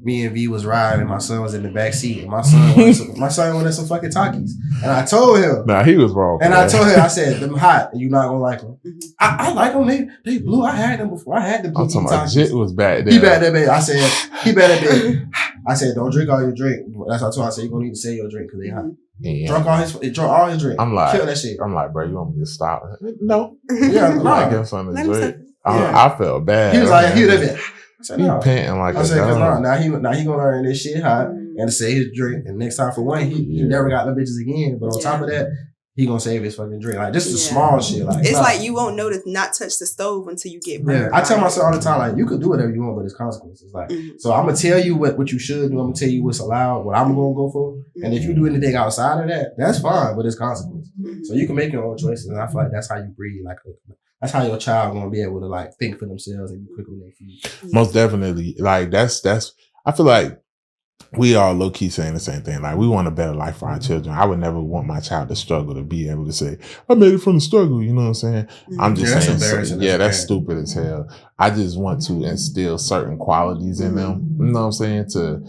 me and V was riding, and my son was in the back seat, and my son wanted some fucking Takis, and I told him. Nah, he was wrong. And I told him, I said, "Them hot, and you not gonna like them." I like them. They blue. I had them before. I had the blue Takis. Jit was bad. He better than me. I said he better than. I said, don't drink all your drink. That's what I told him. I said, you're gonna need to save your drink because they hot. Yeah. Drunk all his drink. I'm like, kill that shit. I'm like, bro, you want me to stop? No. Yeah, I'm not getting something to drink. Yeah. I felt bad. He was like, he would have been. I said, no. Panting like I said, because now he gonna learn this shit hot and to save his drink. And next time for one, he never got the bitches again. But on top of that, he gonna save his fucking drink. Like this is small shit. Like it's like you won't know to not touch the stove until you get burned. Yeah, I tell myself all the time, like you can do whatever you want, but there's consequences. Like so, I'm gonna tell you what you should do. I'm gonna tell you what's allowed, what I'm gonna go for. And if you do anything outside of that, that's fine, but there's consequences. So you can make your own choices, and I feel like that's how you breed. Like that's how your child gonna be able to like think for themselves and be quick with their feet. Most definitely. Like that's. I feel like we are low key saying the same thing. Like we want a better life for our children. I would never want my child to struggle to be able to say, I made it from the struggle. You know what I'm saying? I'm just saying, embarrassing. That's stupid as hell. I just want to instill certain qualities in them. You know what I'm saying? To,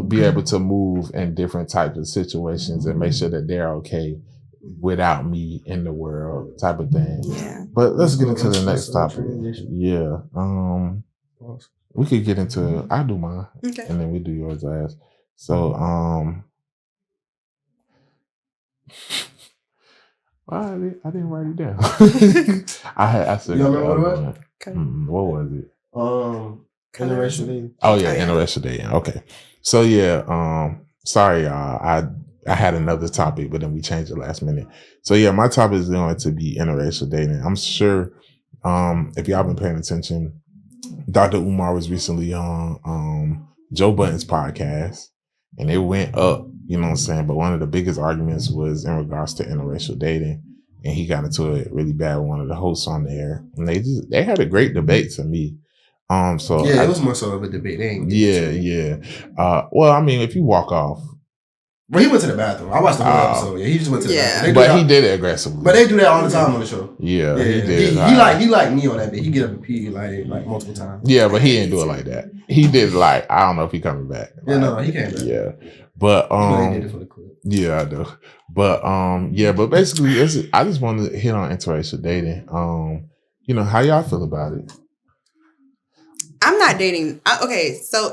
be able to move in different types of situations and make sure that they're okay without me in the world type of thing. Yeah. But let's get into the next topic. Yeah. We could get into, I'll do mine. Okay. And then we do yours last. So, I didn't write it down. I said, you remember what it was? Okay. What was it? Interracial dating. Oh yeah, interracial dating. Okay. So yeah, sorry y'all. I had another topic, but then we changed it last minute. So yeah, my topic is going to be interracial dating. I'm sure if y'all been paying attention, Dr. Umar was recently on Joe Budden's podcast, and it went up, you know what I'm saying? But one of the biggest arguments was in regards to interracial dating. and he got into it really bad with one of the hosts on there, and they had a great debate to me. So it was more so of a debate. Well, I mean, if you walk off. Well, he went to the bathroom. I watched the whole episode. Yeah, he just went to the bathroom. But he did it aggressively. But they do that all the time on the show. Yeah, he did. He like me on that bit. He get up and pee like multiple times. Yeah, but he didn't do it like that. He did like, I don't know if he coming back. Yeah, no, he came back. Yeah. But he did it for the clip. Yeah, I do. But but basically I just wanted to hit on interracial dating. How y'all feel about it? I'm not dating. Okay, so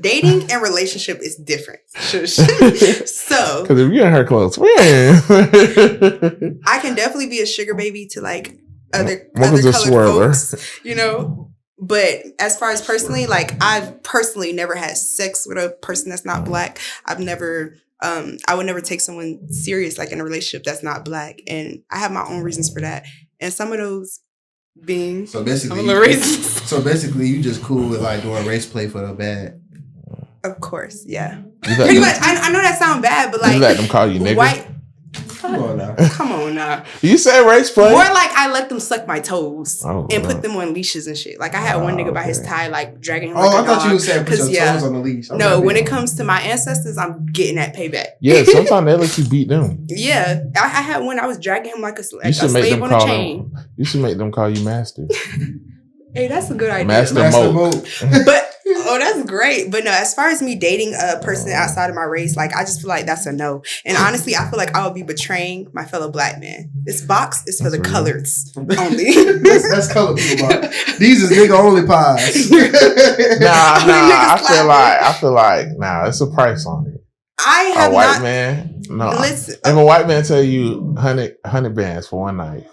dating and relationship is different. So, because if you're in her close friend, I can definitely be a sugar baby to like other colored folks, But as far as personally, like I've personally never had sex with a person that's not black. I've never. I would never take someone serious like in a relationship that's not black, and I have my own reasons for that. And some of those being so basically you just cool with like doing race play for the bad. Of course, yeah. Pretty much. I know that sounds bad, but like you let them call you nigga. White. Come on now. You said race play? More like I let them suck my toes and put them on leashes and shit. Like I had one nigga by his tie, like dragging him. I thought you were saying put your toes on the leash. No, when it comes to my ancestors, I'm getting that payback. Yeah, sometimes they let you beat them. Yeah, I had one. I was dragging him like a slave on a chain. You should make them call you master. Hey, that's a good idea. Master mode. But that's great. But no, as far as me dating a person outside of my race, like I just feel like that's a no. And honestly, I feel like I would be betraying my fellow black man. This box is for the coloreds only. that's colored people box. These is nigga only pies. I feel like it's a price on it. I have a white man. No, listen, if a white man tell you 100 bands for one night.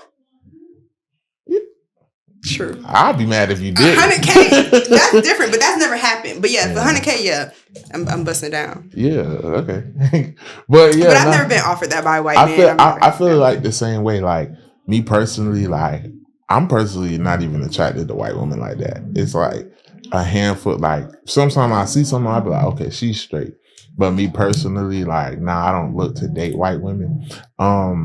True. I'd be mad if you did. 100K. That's different, but that's never happened. But yeah, for 100K, I'm busting down. Yeah, okay. But I've never been offered that by a white man. I feel like the same way. Like me personally, like I'm personally not even attracted to white women like that. It's like a handful. Like sometimes I see someone, I be like, okay, she's straight. But me personally, like, I don't look to date white women. I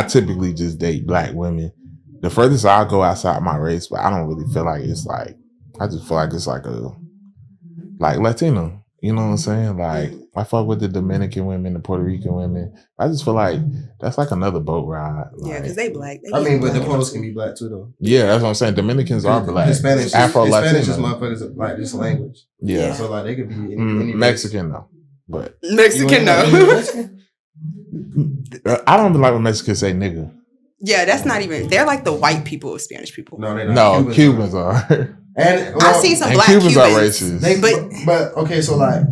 typically just date black women. The furthest I'll go outside my race, but I don't really feel like it's like, I just feel like it's like Latino. You know what I'm saying? Like, I fuck with the Dominican women, the Puerto Rican women. I just feel like that's like another boat ride. Yeah, because they black. But the Poles can be black too, though. Yeah, that's what I'm saying. Dominicans are black. Hispanics, Afro-Latino. Hispanics is motherfuckers like this language. Yeah. So like they could be any Mexican though. But Mexican though. I don't like when Mexicans say nigga. Yeah, that's not even. They're like the white people of Spanish people. No, they're not. No, Cubans are. And I've seen some black Cubans are racist. But okay, so like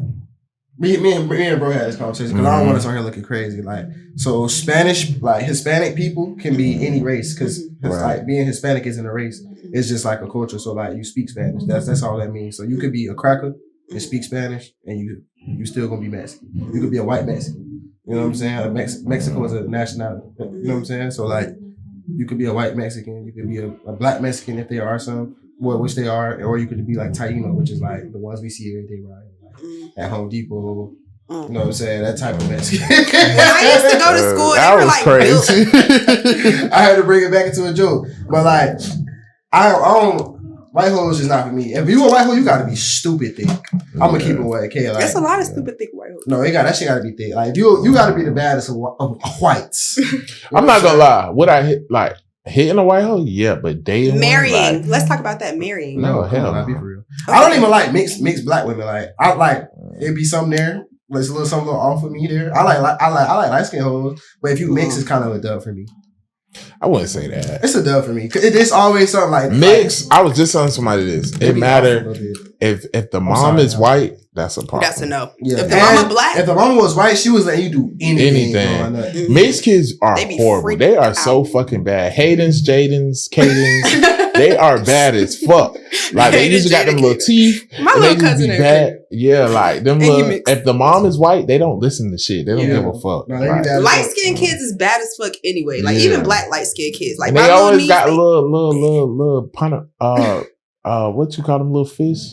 me and bro had this conversation because I don't want us on here looking crazy. Like, so Hispanic people can be any race because like being Hispanic isn't a race. It's just like a culture. So like you speak Spanish. That's all that means. So you could be a cracker and speak Spanish, and you still gonna be Mexican. You could be a white Mexican. You know what I'm saying? Mexico is a nationality. You know what I'm saying? So like, you could be a white Mexican. You could be a black Mexican if there are some, which they are, or you could be like Taino, which is like the ones we see every day, right? Like at Home Depot. You know what I'm saying? That type of Mexican. When I used to go to school, they were like crazy. I had to bring it back into a joke, but like, I don't. White hoes is not for me. If you a white hoe, you gotta be stupid thick. I'm gonna keep it away. Okay, like, there's a lot of stupid thick white hoes. No, that shit gotta be thick. Like you gotta be the baddest of whites. I'm not gonna lie. Would I hitting a white hoe? Yeah, but dating marrying. One, Let's talk about that. Marrying. No, hell, no. Be for real. Okay. I don't even like mixed black women. Like I like it'd be something there. There's something off of me there. I like light skin hoes, but if you mix, it's kind of a dub for me. I wouldn't say that. It's a dub for me. It's always something like mix. I was just telling somebody this. It matter if the mom is white. That's a problem. That's a no. Yeah. If the mama black, if the mama was white, she was letting you do anything. Mixed kids are horrible. They are so fucking bad. Hayden's, Jaden's, Caden's. They are bad as fuck. Like they usually got them little teeth. My little cousin be bad. Yeah, like them little. If the mom is white, they don't listen to shit. They don't give a fuck. No, light skinned kids is bad as fuck anyway. Like even black light skinned kids. Like and they always got little punter. What you call them? Little fish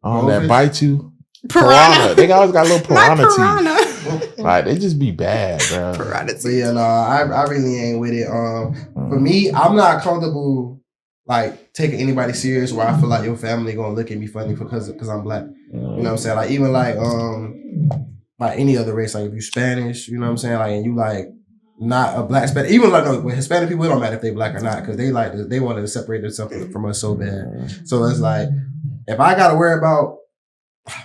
that bite you. Piranha. They always got little piranha teeth. Like they just be bad, bro. But yeah, no, I really ain't with it. For me, I'm not comfortable like taking anybody serious where I feel like your family gonna look at me funny because I'm black. You know what I'm saying? Like even like any other race, like if you Spanish, you know what I'm saying? Like and you like not a black Spanish, even like with Hispanic people, it don't matter if they black or not because they wanted to separate themselves from us so bad. So it's like if I gotta worry about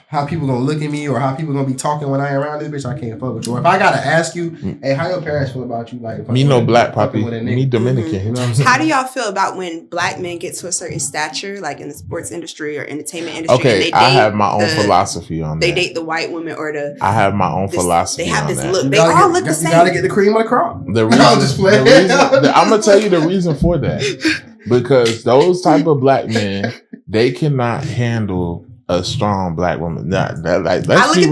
how people gonna look at me or how people gonna be talking when I ain't around this bitch, I can't fuck with you. Or if I gotta ask you, hey, how your parents feel about you? Like me no black poppy, me Dominican. You know what I'm saying? How do y'all feel about when black men get to a certain stature, like in the sports industry or entertainment industry? Okay, and they I have my own philosophy on that. They date the white women or the. I have my own philosophy. They have this on look. that. They all look the same. You gotta get the cream of the crop. The reason, I'm gonna tell you the reason for that because those type of black men they cannot handle a strong black woman. Let's be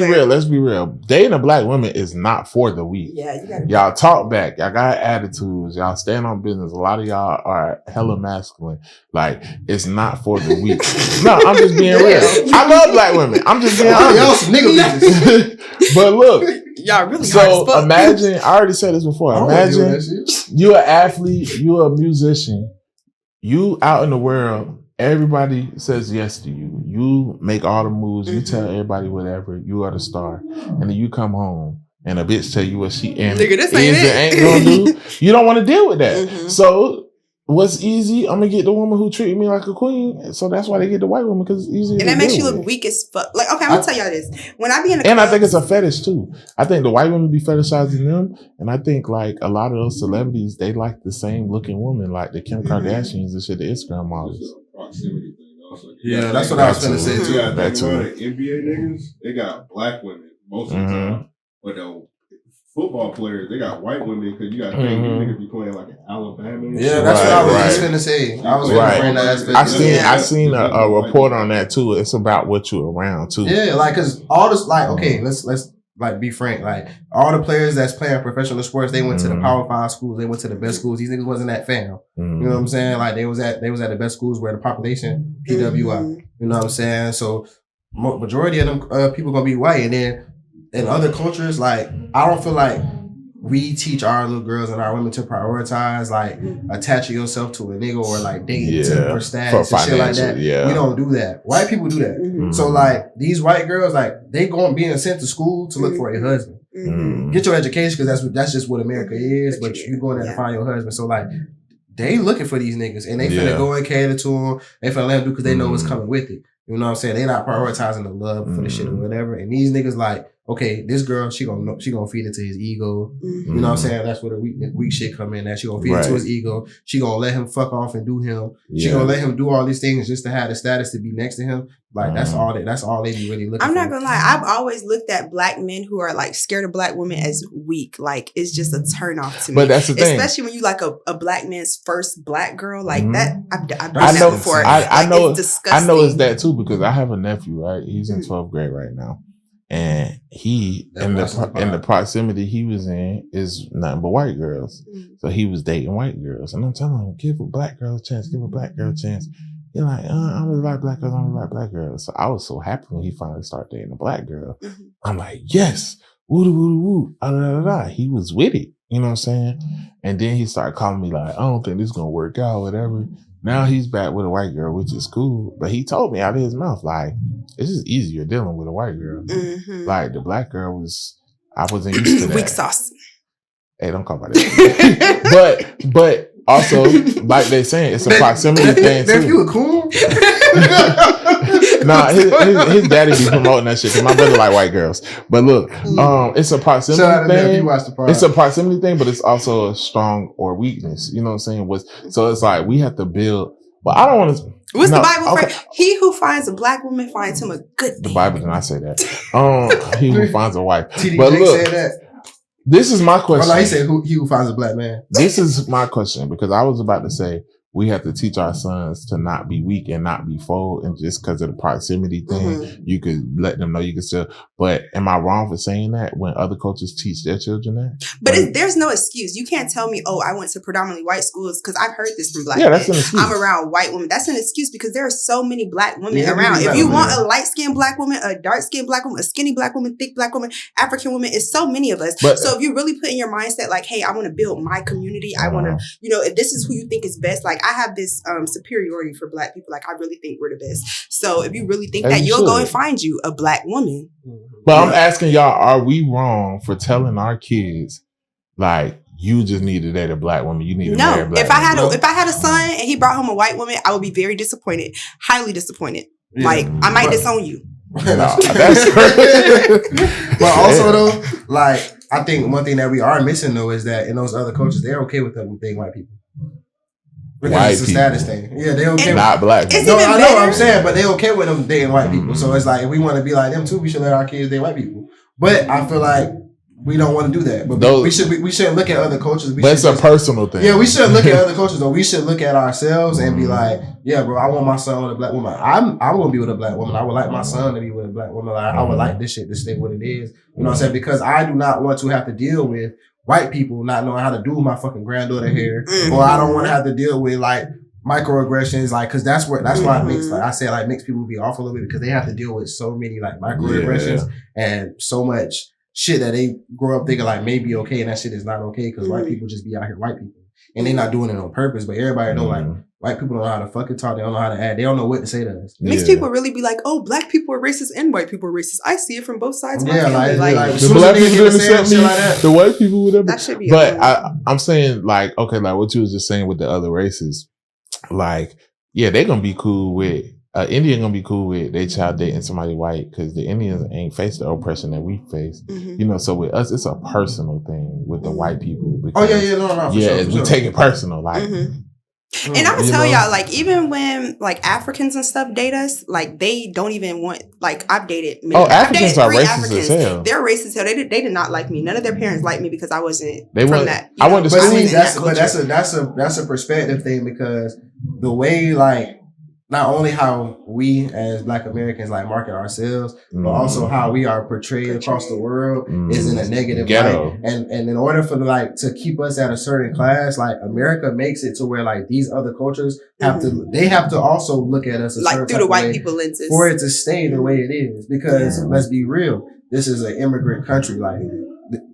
real. Let's be real. Dating a black woman is not for the weak. Yeah, you gotta. Y'all talk back. Y'all got attitudes. Y'all stand on business. A lot of y'all are hella masculine. Like it's not for the weak. No, I'm just being real. I love black women. I'm just being honest. Nigga. But look, y'all really. So imagine. I already said this before. Imagine you're an athlete. You're a musician. You out in the world. Everybody says yes to you. You make all the moves. You tell everybody whatever. You are the star. And then you come home and a bitch tell you what she ain't gonna do. You don't want to deal with that. So what's easy? I'm gonna get the woman who treated me like a queen. So that's why they get the white woman because it's easy. And that makes you look weak as fuck. Like, okay, I'm gonna tell y'all this. When I be in the club, I think it's a fetish too. I think the white women be fetishizing them, and I think like a lot of those celebrities they like the same looking woman, like the Kim Kardashians and shit, the Instagram models. Proximity thing also. Yeah, that's what I was gonna say too. Yeah, the NBA niggas, they got black women most of the time, but the football players, they got white women because you got niggas be playing like in Alabama. Yeah, that's what I was just gonna say. I was referring to that. I seen a report on that too. It's about what you're around too. Yeah, like because all this, like, okay, let's like be frank. Like all the players that's playing professional sports, they went to the Power 5 schools. They went to the best schools. These niggas wasn't that fam. You know what I'm saying? Like they was at the best schools where the population PWI. You know what I'm saying? So majority of them people gonna be white, and then in other cultures, like I don't feel like we teach our little girls and our women to prioritize like attaching yourself to a nigga or like dating for status and shit like that. Yeah. We don't do that. White people do that. So like these white girls, like they going being sent to school to look for a husband. Get your education because that's just what America is. But you going there to find your husband. So like they looking for these niggas and they finna go and cater to them. They finna let them do because they know what's coming with it. You know what I'm saying? They not prioritizing the love for the shit or whatever. And these niggas like, okay, this girl, she gonna feed into his ego. You know what I'm saying? That's where the weak shit come in. That she gonna feed into his ego. She gonna let him fuck off and do him. She gonna let him do all these things just to have the status to be next to him. Like that's all they be really looking for. I'm not gonna lie. I've always looked at black men who are like scared of black women as weak. Like it's just a turn off to me. But that's the thing. Especially when you like a black man's first black girl like that. I've done that before. I know. It's disgusting. I know it's that too because I have a nephew. Right, he's in 12th grade right now, and he in the proximity he was in is nothing but white girls. So he was dating white girls, and I'm telling him, give a black girl a chance. Give a black girl a chance. You're like, I'm really like black girls. I'm really like black girls. So I was so happy when he finally started dating a black girl. I'm like, yes, woo woo woo, da da da. He was with it, you know what I'm saying? And then he started calling me like, I don't think this is gonna work out, whatever. Now he's back with a white girl, which is cool. But he told me out of his mouth, like, it's just easier dealing with a white girl. Like the black girl I wasn't used to that. Weak sauce. Hey, don't call me that. but also, like they saying, it's a proximity thing too. If you a cool? Nah, his daddy be promoting that shit because my brother like white girls. But look, it's a proximity thing. It's a proximity thing, but it's also a strong or weakness. You know what I'm saying? So it's like we have to build. But I don't want to. What's the Bible phrase? He who finds a black woman finds him a good thing. The Bible did not say that. He who finds a wife. TD but Jake look, said that. This is my question. Oh, no, he said he who finds a black man. This is my question because I was about to say, we have to teach our sons to not be weak and not be fold. And just because of the proximity thing, you could let them know you can still. But am I wrong for saying that when other cultures teach their children that? But there's no excuse. You can't tell me, I went to predominantly white schools, because I've heard this from black men. That's an excuse. I'm around white women. That's an excuse because there are so many black women around. If you want a light-skinned black woman, a dark-skinned black woman, a skinny black woman, thick black woman, African woman, it's so many of us. So if you really put in your mindset like, hey, I want to build my community. I want to, if this is who you think is best, like I have this superiority for black people. Like I really think we're the best. So if you really think that, you'll go and find you a black woman. But I'm asking y'all, are we wrong for telling our kids like you just need to date a black woman? You need to marry a black woman. If I had a son and he brought home a white woman, I would be very disappointed, highly disappointed. Yeah, like I might disown you. That's crazy. But also though, like I think one thing that we are missing though is that in those other cultures, they're okay with them dating white people. Because it's a status thing. Yeah, they okay. Not black people. No, I know what I'm saying, but they okay with them dating white people. So it's like if we want to be like them too, we should let our kids date white people. But I feel like we don't want to do that. But we shouldn't look at other cultures. But it's a personal thing. Yeah, we shouldn't look at other cultures though. We should look at ourselves and be like, yeah, bro, I want my son with a black woman. I'm gonna be with a black woman. I would like my son to be with a black woman. Like, I would like this shit to stay what it is. You know what I'm saying? Because I do not want to have to deal with white people not knowing how to do my fucking granddaughter hair, or I don't want to have to deal with like microaggressions, like, cause that's why it makes, like I said, like makes people be off a little bit because they have to deal with so many like microaggressions and so much shit that they grow up thinking like maybe okay, and that shit is not okay because white people just be out here white people and they not doing it on purpose. But everybody know like white people don't know how to fucking talk, they don't know how to act, they don't know what to say to us. Makes people really be like, oh, black people are racist and white people are racist. I see it from both sides. Yeah, like the black people didn't accept me, like the white people would. That should be. But I'm saying like, okay, like what you was just saying with the other races, like yeah, they gonna be cool with Indian gonna be cool with their child dating somebody white because the Indians ain't face the oppression that we face. You know, so with us, it's a personal thing with the white people. Because, we take it personal, like. And I'm gonna tell y'all, like, even when like Africans and stuff date us, like they don't even want. Like I've dated. Africans are racist as hell. They're racist as hell. They did not like me. None of their parents liked me because I wasn't from that. I went to school. But that's a perspective thing because the way like. Not only how we as Black Americans like market ourselves, but also how we are portrayed across the world is in a negative light. And in order for like to keep us at a certain class, like America makes it to where like these other cultures have to also look at us a like through the white people lenses for it to stay the way it is. Because let's be real, this is an immigrant country. Like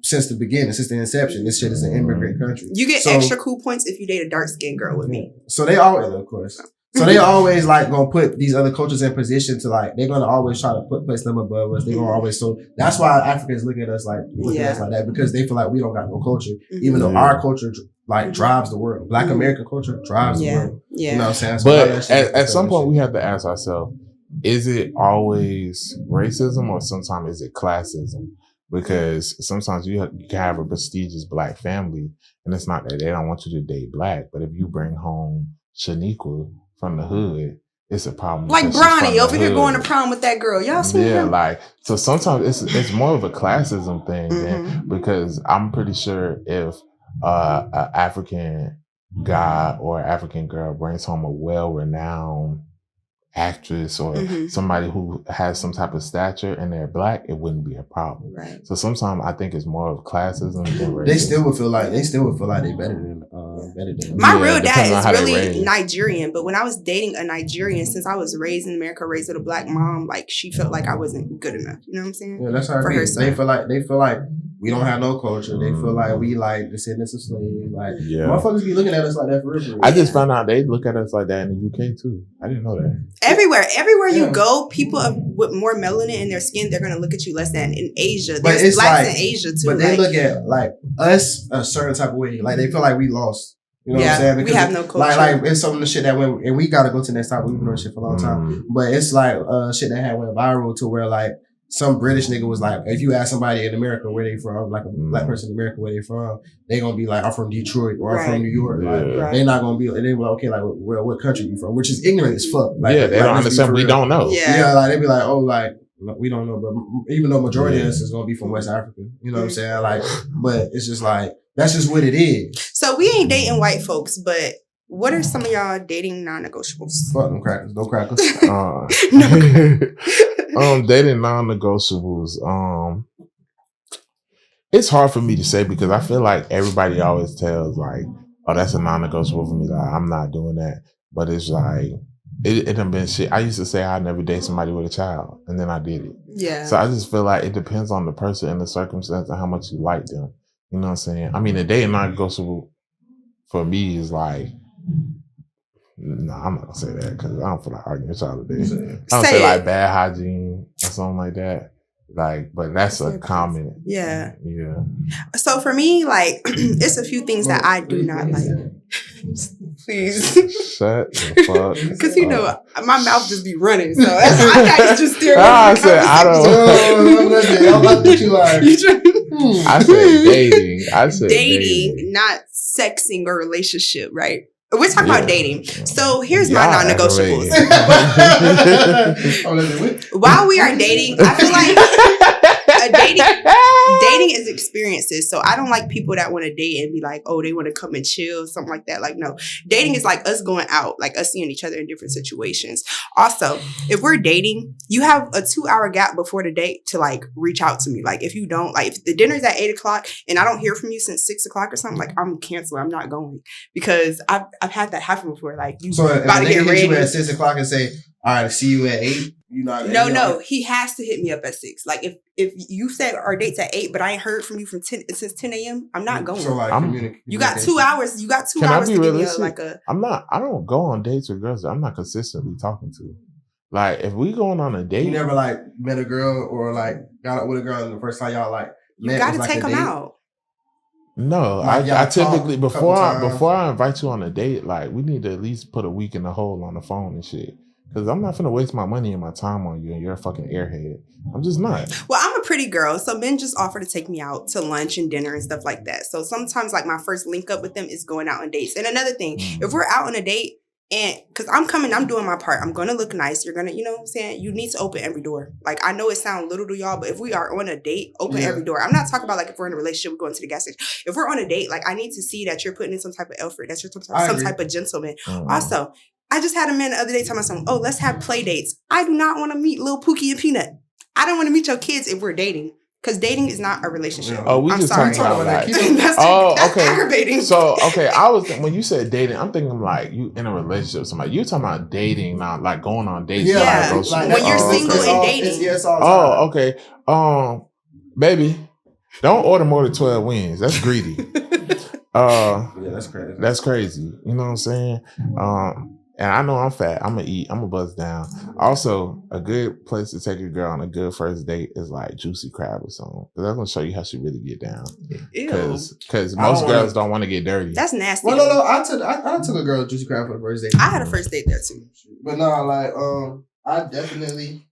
since the beginning, since the inception, this shit is an immigrant country. You get extra cool points if you date a dark skinned girl with me. So they always, of course. So they always like gonna put these other cultures in position to like they're gonna always try to place them above us. They gonna always that's why Africans look at us like that because they feel like we don't got no culture, even though our culture like drives the world. Black American culture drives the world. Yeah. You know what I'm saying? So but at some point we have to ask ourselves, is it always racism or sometimes is it classism? Because sometimes you can have a prestigious Black family and it's not that they don't want you to date Black, but if you bring home Shaniqua from the hood, it's a problem. Like Bronny over here going to prom with that girl. Y'all see him? Yeah, like so sometimes it's more of a classism thing because I'm pretty sure if an African guy or African girl brings home a well-renowned actress or somebody who has some type of stature and they're Black, it wouldn't be a problem. Right. So sometimes I think it's more of classism than racism. They still would feel like they better than my real dad is really Nigerian, but when I was dating a Nigerian, since I was raised in America, raised with a Black mom, like she felt like I wasn't good enough. You know what I'm saying? Yeah, that's how it is. They feel like we don't have no culture. They feel like we like descendants of slaves. Like motherfuckers be looking at us like that for real. I just found out they look at us like that in the UK too. I didn't know that. Everywhere you go, people with more melanin in their skin, they're gonna look at you less than. In Asia, there's Blacks in Asia too. But they look at like us a certain type of way. Like they feel like we lost. You know what I'm saying? Because we have no culture. Like it's some of the shit that went, and we gotta go to the next topic. We've been doing shit for a long time, but it's like shit that had went viral to where like some British nigga was like, if you ask somebody in America where they from, like a Black person in America where they from, they gonna be like, I'm from Detroit or I'm from New York. Like they're not gonna be. They be like, okay, like what country you from? Which is ignorant as fuck. Like, they don't understand. We don't know. Yeah, like they be like, oh, like. We don't know, but even though majority of us is gonna be from West Africa, you know what I'm saying? Like, but it's just like that's just what it is. So we ain't dating white folks, but What are some of y'all dating non-negotiables? Fuck them crackers. No crackers. Dating non-negotiables. It's hard for me to say because I feel like everybody always tells like, oh, that's a non-negotiable for me. Like, I'm not doing that. But it's like, it done been shit. I used to say I'd never date somebody with a child, and then I did it. Yeah. So I just feel like it depends on the person and the circumstance and how much you like them. You know what I'm saying? I mean, a dating non-negotiable for me is like, no, I'm not gonna say that because I don't feel like arguing with y'all today. I don't say like bad hygiene or something like that. Like, but that's a comment. Yeah. Yeah. So for me, like, it's a few things that I do not like. Please. Shut the fuck. Because you know, my mouth just be running. So I got to just steer away. I said, I don't. I said dating. I said dating. Not sexing or relationship, right? We're talking about dating. So here's my non-negotiables. While we are dating, I feel like dating is experiences. So I don't like people that want to date and be like, oh, they want to come and chill, something like that. Like, no. Dating is like us going out, like us seeing each other in different situations. Also, if we're dating, you have a 2-hour gap before the date to like reach out to me. Like if you don't, like if the dinner's at 8:00 and I don't hear from you since 6:00 or something, like I'm canceling. I'm not going because I've had that happen before. Like you about to get ready. You at 6:00 and say, all right, see you at 8. No, he has to hit me up at 6. Like if you said our date's at 8, but I ain't heard from you since 10 a.m., I'm not going. So like, you got 2 hours. You got 2 hours to give me I don't go on dates with girls that I'm not consistently talking to. Like if we going on a date, you never like met a girl or like got up with a girl and the first time y'all like met, you got to like take them out. No, like I typically before I invite you on a date, like we need to at least put a week in the hole on the phone and shit. Because I'm not finna waste my money and my time on you and you're a fucking airhead. I'm just not. Well, I'm a pretty girl, so men just offer to take me out to lunch and dinner and stuff like that. So sometimes like my first link up with them is going out on dates. And another thing, if we're out on a date and because I'm doing my part, I'm going to look nice. You're going to, you know what I'm saying? You need to open every door. Like I know it sounds little to y'all, but if we are on a date, open every door. I'm not talking about like if we're in a relationship, we're going to the gas station. If we're on a date, like I need to see that you're putting in some type of effort, that you're some type of gentleman. Also, I just had a man the other day tell myself, oh, let's have play dates. I do not want to meet Lil Pookie and Peanut. I don't want to meet your kids if we're dating. Because dating is not a relationship. Oh, we just talking about that. That's aggravating. So, okay, when you said dating, I'm thinking like you in a relationship with somebody. You're talking about dating, not like going on dates. Yeah, like when you're single and dating. Okay. Baby, don't order more than 12 wings. That's greedy. That's crazy. That's crazy. You know what I'm saying? And I know I'm fat. I'm gonna eat. I'm gonna buzz down. Also, a good place to take a girl on a good first date is like Juicy Crab or something. Because that's gonna show you how she really get down. Because most girls don't want to get dirty. That's nasty. Well, no. I took a girl to Juicy Crab for the first date. I had a first date there too. But no, like I definitely.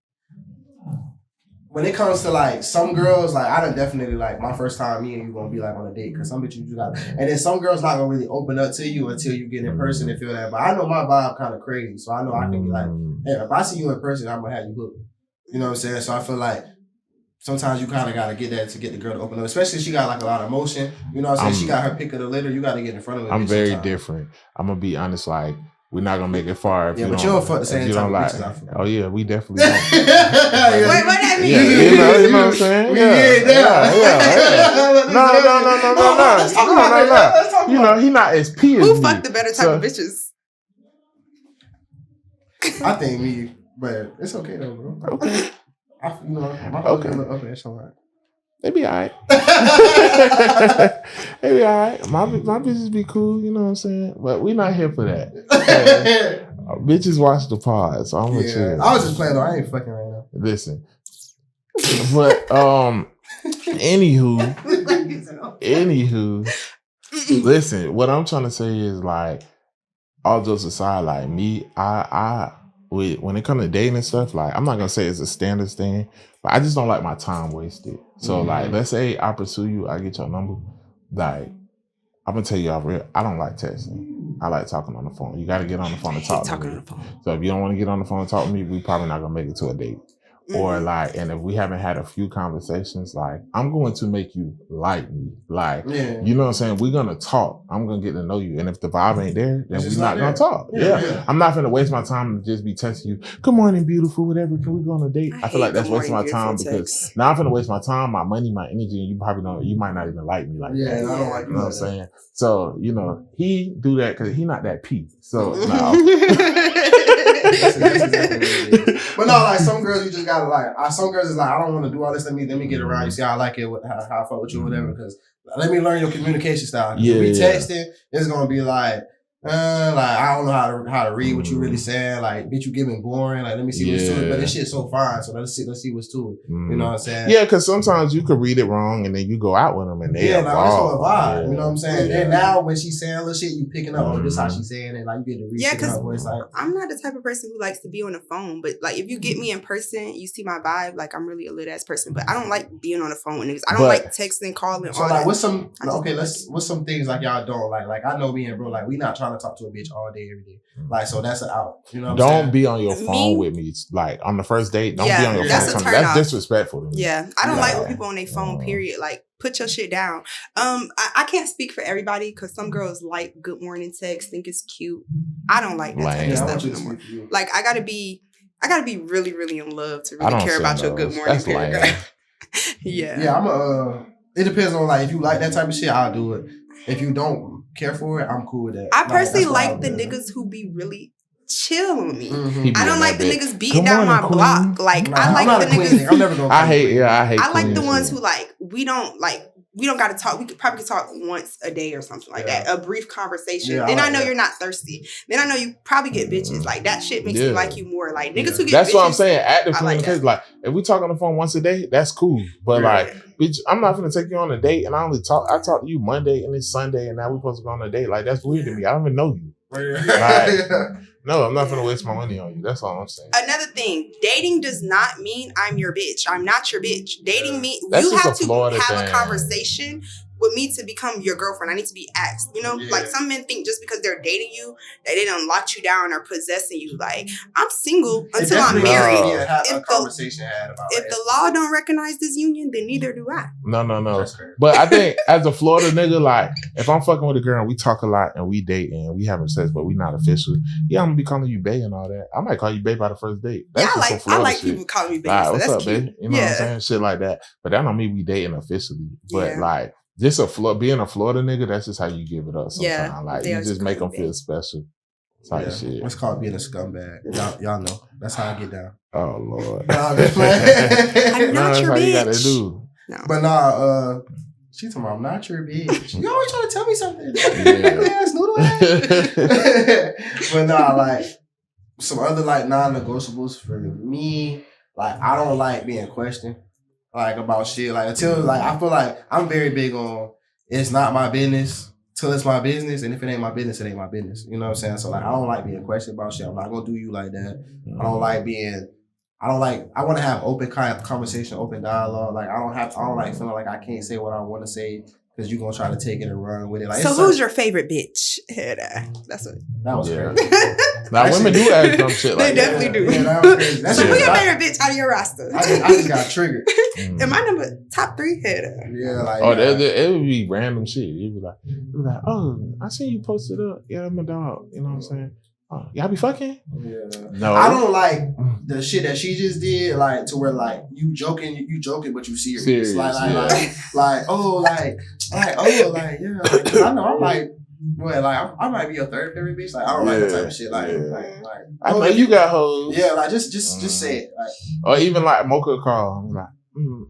When it comes to like some girls, like I done definitely like my first time me and you gonna be like on a date because some bitch you just got, and then some girls not gonna really open up to you until you get in person and feel that. But I know my vibe kind of crazy, so I know I can be like, hey, if I see you in person, I'm gonna have you hooked. You know what I'm saying? So I feel like sometimes you kind of gotta get that to get the girl to open up, especially if she got like a lot of emotion. You know what I'm saying? She got her pick of the litter. You gotta get in front of her. I'm very different. I'm gonna be honest, like. We're not gonna make it far if you but don't. You don't fuck the same type of bitches I fuck. Oh yeah, we definitely don't. Wait, what that mean? You know what I'm saying? Yeah. No. You know, he not as P as me. Who fucked the better type of bitches? I think me, but it's okay though, bro. Okay. My okay, it's all right. They be alright. They be alright. My bitches be cool, you know what I'm saying? But we not here for that. Bitches watch the pod, so I'm gonna chill. I was just playing though. I ain't fucking right now. Listen. But anywho, listen, what I'm trying to say is like all jokes aside, like me, when it comes to dating and stuff, like I'm not gonna say it's a standard thing, but I just don't like my time wasted. So like, let's say I pursue you, I get your number. Like, I'm gonna tell you off real, I don't like texting. I like talking on the phone. You got to get on the phone and talk to me. So if you don't want to get on the phone and talk to me, we probably not gonna make it to a date. or like, and if we haven't had a few conversations, like, I'm going to make you like me. Like, you know what I'm saying? We're going to talk. I'm going to get to know you. And if the vibe ain't there, then we're not going to talk. Yeah. I'm not going to waste my time to just be texting you, good morning, beautiful, whatever. Can we go on a date? I feel like that's wasting my time because now I'm going to waste my time, my money, my energy, and you probably don't, you might not even like me like that. Yeah, I don't like you. Know what I'm saying? So, you know, he do that because he not that P. So, no. That's exactly what it is. But no, like some girls, you just gotta like. Some girls is like, I don't want to do all this. Let me get around. You see how I like it, how I fuck with you, whatever. Because let me learn your communication style. If we texting, it's gonna be like I don't know how to read what you really saying. Like, bitch, you giving boring. Like, let me see what's to it. But this shit's so fine. So let's see what's to it. You know what I'm saying? Yeah, because sometimes you could read it wrong and then you go out with them and they like it's all a vibe. You know what I'm saying? Yeah. And now when she's saying little shit, you picking up. Oh, this how she's saying it. Like you get to read. Yeah, because like, I'm not the type of person who likes to be on the phone. But like, if you get me in person, you see my vibe. Like, I'm really a lit ass person. But I don't like being on the phone with niggas. I don't like texting, calling. So like, what's some things like y'all don't like? Like I know me and bro, like we not trying to talk to a bitch all day, every day. Like, so that's an out. You know what I'm saying? Don't be on your phone with me. Like on the first date, don't be on your phone. That's disrespectful to me. Yeah. I don't like when people on their phone, period. Like, put your shit down. I can't speak for everybody because some girls like good morning text, think it's cute. I don't like that type of stuff anymore. Like, I gotta be really, really in love to really care about your good morning paragraph. Yeah, it depends on like if you like that type of shit, I'll do it. If you don't care for it, I'm cool with that. I personally like the niggas who be really chill on me. I don't like the niggas beating down my block. Like, I like the niggas. I'm never gonna. I hate. I like the ones who like we don't got to talk. We could probably talk once a day or something like that. A brief conversation. Then I know you're not thirsty. Then I know you probably get bitches. Like, that shit makes me like you more. Like, niggas who get that's bitches. What I'm saying. Active communication. Like, if we talk on the phone once a day, that's cool. But like, bitch, I'm not gonna take you on a date and I talk to you Monday and it's Sunday and now we're supposed to go on a date. Like, that's weird to me. I don't even know you. Like, no, I'm not gonna waste my money on you. That's all I'm saying. Another thing, dating does not mean I'm your bitch. I'm not your bitch. Dating means you have to have a conversation with me to become your girlfriend. I need to be asked. You know, like some men think just because they're dating you that they don't lock you down or possessing you. Like, I'm single until I'm married. If the law don't recognize this union, then neither do I. No. But I think as a Florida nigga, like, if I'm fucking with a girl and we talk a lot and we date and we having sex, but we not official, I'm gonna be calling you bae and all that. I might call you bae by the first date. That's I like people calling me bae. Like, so what's that's up, cute. bae? You know what I'm saying? Shit like that. But that don't mean we dating officially. But like, just being a Florida nigga, that's just how you give it up sometimes. Yeah, like, you just make them feel special. Type shit. It's called being a scumbag. Y'all know. That's how I get down. Oh, Lord. I'm not your bitch. You gotta do. No. But she told me, I'm not your bitch. You always trying to tell me something. Ass noodle. But like, some other like non-negotiables for me, like, I don't like being questioned. Like, about shit. Like, until, like, I feel like I'm very big on it's not my business till it's my business. And if it ain't my business, it ain't my business. You know what I'm saying? So, like, I don't like being questioned about shit. I'm not going to do you like that. I want to have open kind of conversation, open dialogue. Like, I don't like feeling like I can't say what I want to say because you're going to try to take it and run with it. Like, so who's your favorite bitch? That's what. That was crazy. Now, women do ask dumb shit like that. They definitely do. Yeah, that was crazy. So who's your favorite bitch out of your roster? I just got triggered. And my number, top 3 header. Yeah, like. It would be random shit. It'd be like, oh, I seen you posted up. Yeah, I'm a dog. You know what I'm saying? Oh, y'all be fucking? Yeah. No. I don't like the shit that she just did, like, to where, like, you joking, but you serious. Like, I know, I'm like, well, like, I might be a third favorite bitch. Like, I don't like that type of shit. Like, I know you got hoes. Yeah, like, just say it. Like, or even like Mocha call. I'm like,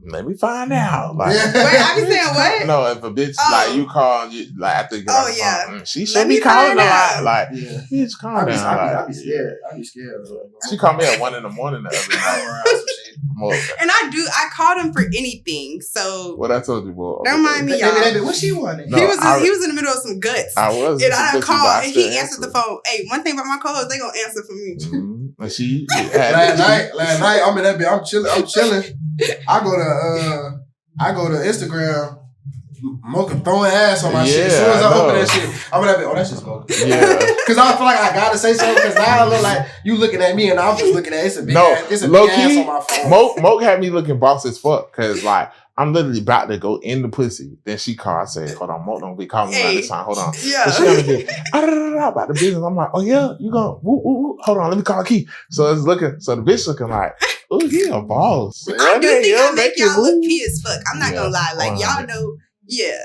let me find out. Like, wait, I be saying what? No, if a bitch like you call, like after you get on the phone, she should be calling a lot. Like, bitch, calm down. I be scared. She called me at 1 a.m. the other night. And I called him for anything. So what I told you, boy. Don't mind me, y'all. What she wanted? No, he was in the middle of some guts. I was. And I called and he answered the phone. Hey, one thing about my calls, they gonna answer for me. And she last night I'm in that bitch. I'm chilling. I go to Instagram. Mocha throwing ass on my shit. As soon as I open that shit, I'm gonna be, oh, that's just Mocha. Yeah. Because I feel like I gotta say something because now I look like you looking at me and I'm just looking at it's a big ass, it's a big ass on my phone. Mocha had me looking boss as fuck because like I'm literally about to go in the pussy. Then she called. I said, hold on, Mocha don't be calling me around this time. Hold on. Yeah. So she on the bit, about the business. I'm like, oh yeah, you gonna hold on, let me call Key. So it's looking, so the bitch looking like, oh yeah, boss. I do think I make y'all look P as fuck. I'm not gonna lie. Like y'all know, yeah,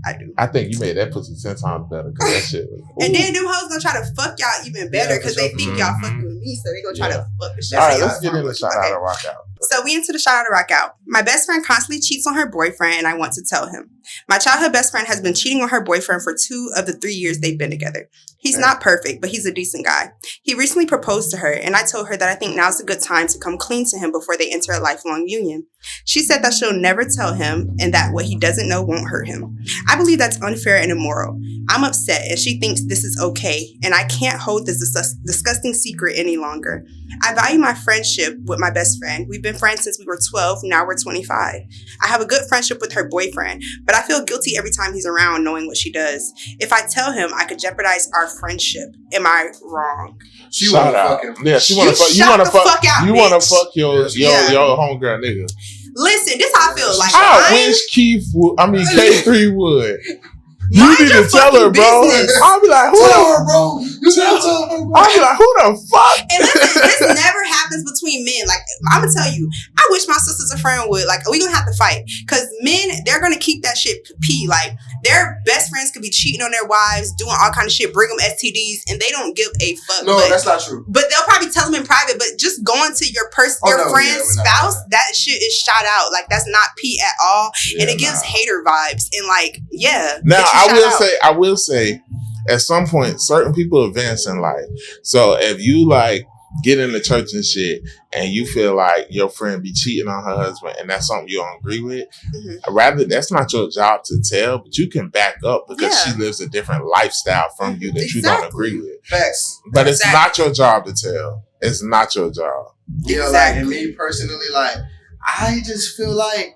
I do. I think you made that pussy 10 times better because that shit was, and then them hoes gonna try to fuck y'all even better because they think y'all fucking with me, so they gonna try to fuck the shit. All right, let's get into shout out and rock out. So we into the shout out and rock out. My best friend constantly cheats on her boyfriend and I want to tell him. My childhood best friend has been cheating on her boyfriend for 2 of the 3 years they've been together. He's not perfect, but he's a decent guy. He recently proposed to her and I told her that I think now's a good time to come clean to him before they enter a lifelong union. She said that she'll never tell him and that what he doesn't know won't hurt him. I believe that's unfair and immoral. I'm upset and she thinks this is okay and I can't hold this disgusting secret any longer. I value my friendship with my best friend. We've been friends since we were 12, now we're 25. I have a good friendship with her boyfriend, but I feel guilty every time he's around knowing what she does. If I tell him, I could jeopardize our friendship. Am I wrong? She wanna fuck him. Yeah, she wanna fuck. You wanna fuck your homegirl nigga. Listen, this how I feel. Like I wish Keith would. I mean K3 would. You need to tell her, bro. I'll be like, who the bro? I'll be like, who the fuck? And listen, this never happens between men. Like, I'm gonna tell you, I wish my sister's a friend would. Like, we gonna have to fight. Because men, they're gonna keep that shit pee. Like, their best friends could be cheating on their wives, doing all kind of shit, bring them STDs, and they don't give a fuck. No, that's not true. But they'll probably tell them in private, but just going to your friend's spouse, that shit is shot out. Like, that's not pee at all. Yeah, and it gives hater vibes. And like, yeah. Now, I will say, at some point, certain people advance in life. So if you like get into church and shit, and you feel like your friend be cheating on her husband, and that's something you don't agree with, rather that's not your job to tell, but you can back up because she lives a different lifestyle from you that you don't agree with. Facts. But it's not your job to tell. It's not your job. Yeah, like and me personally, like I just feel like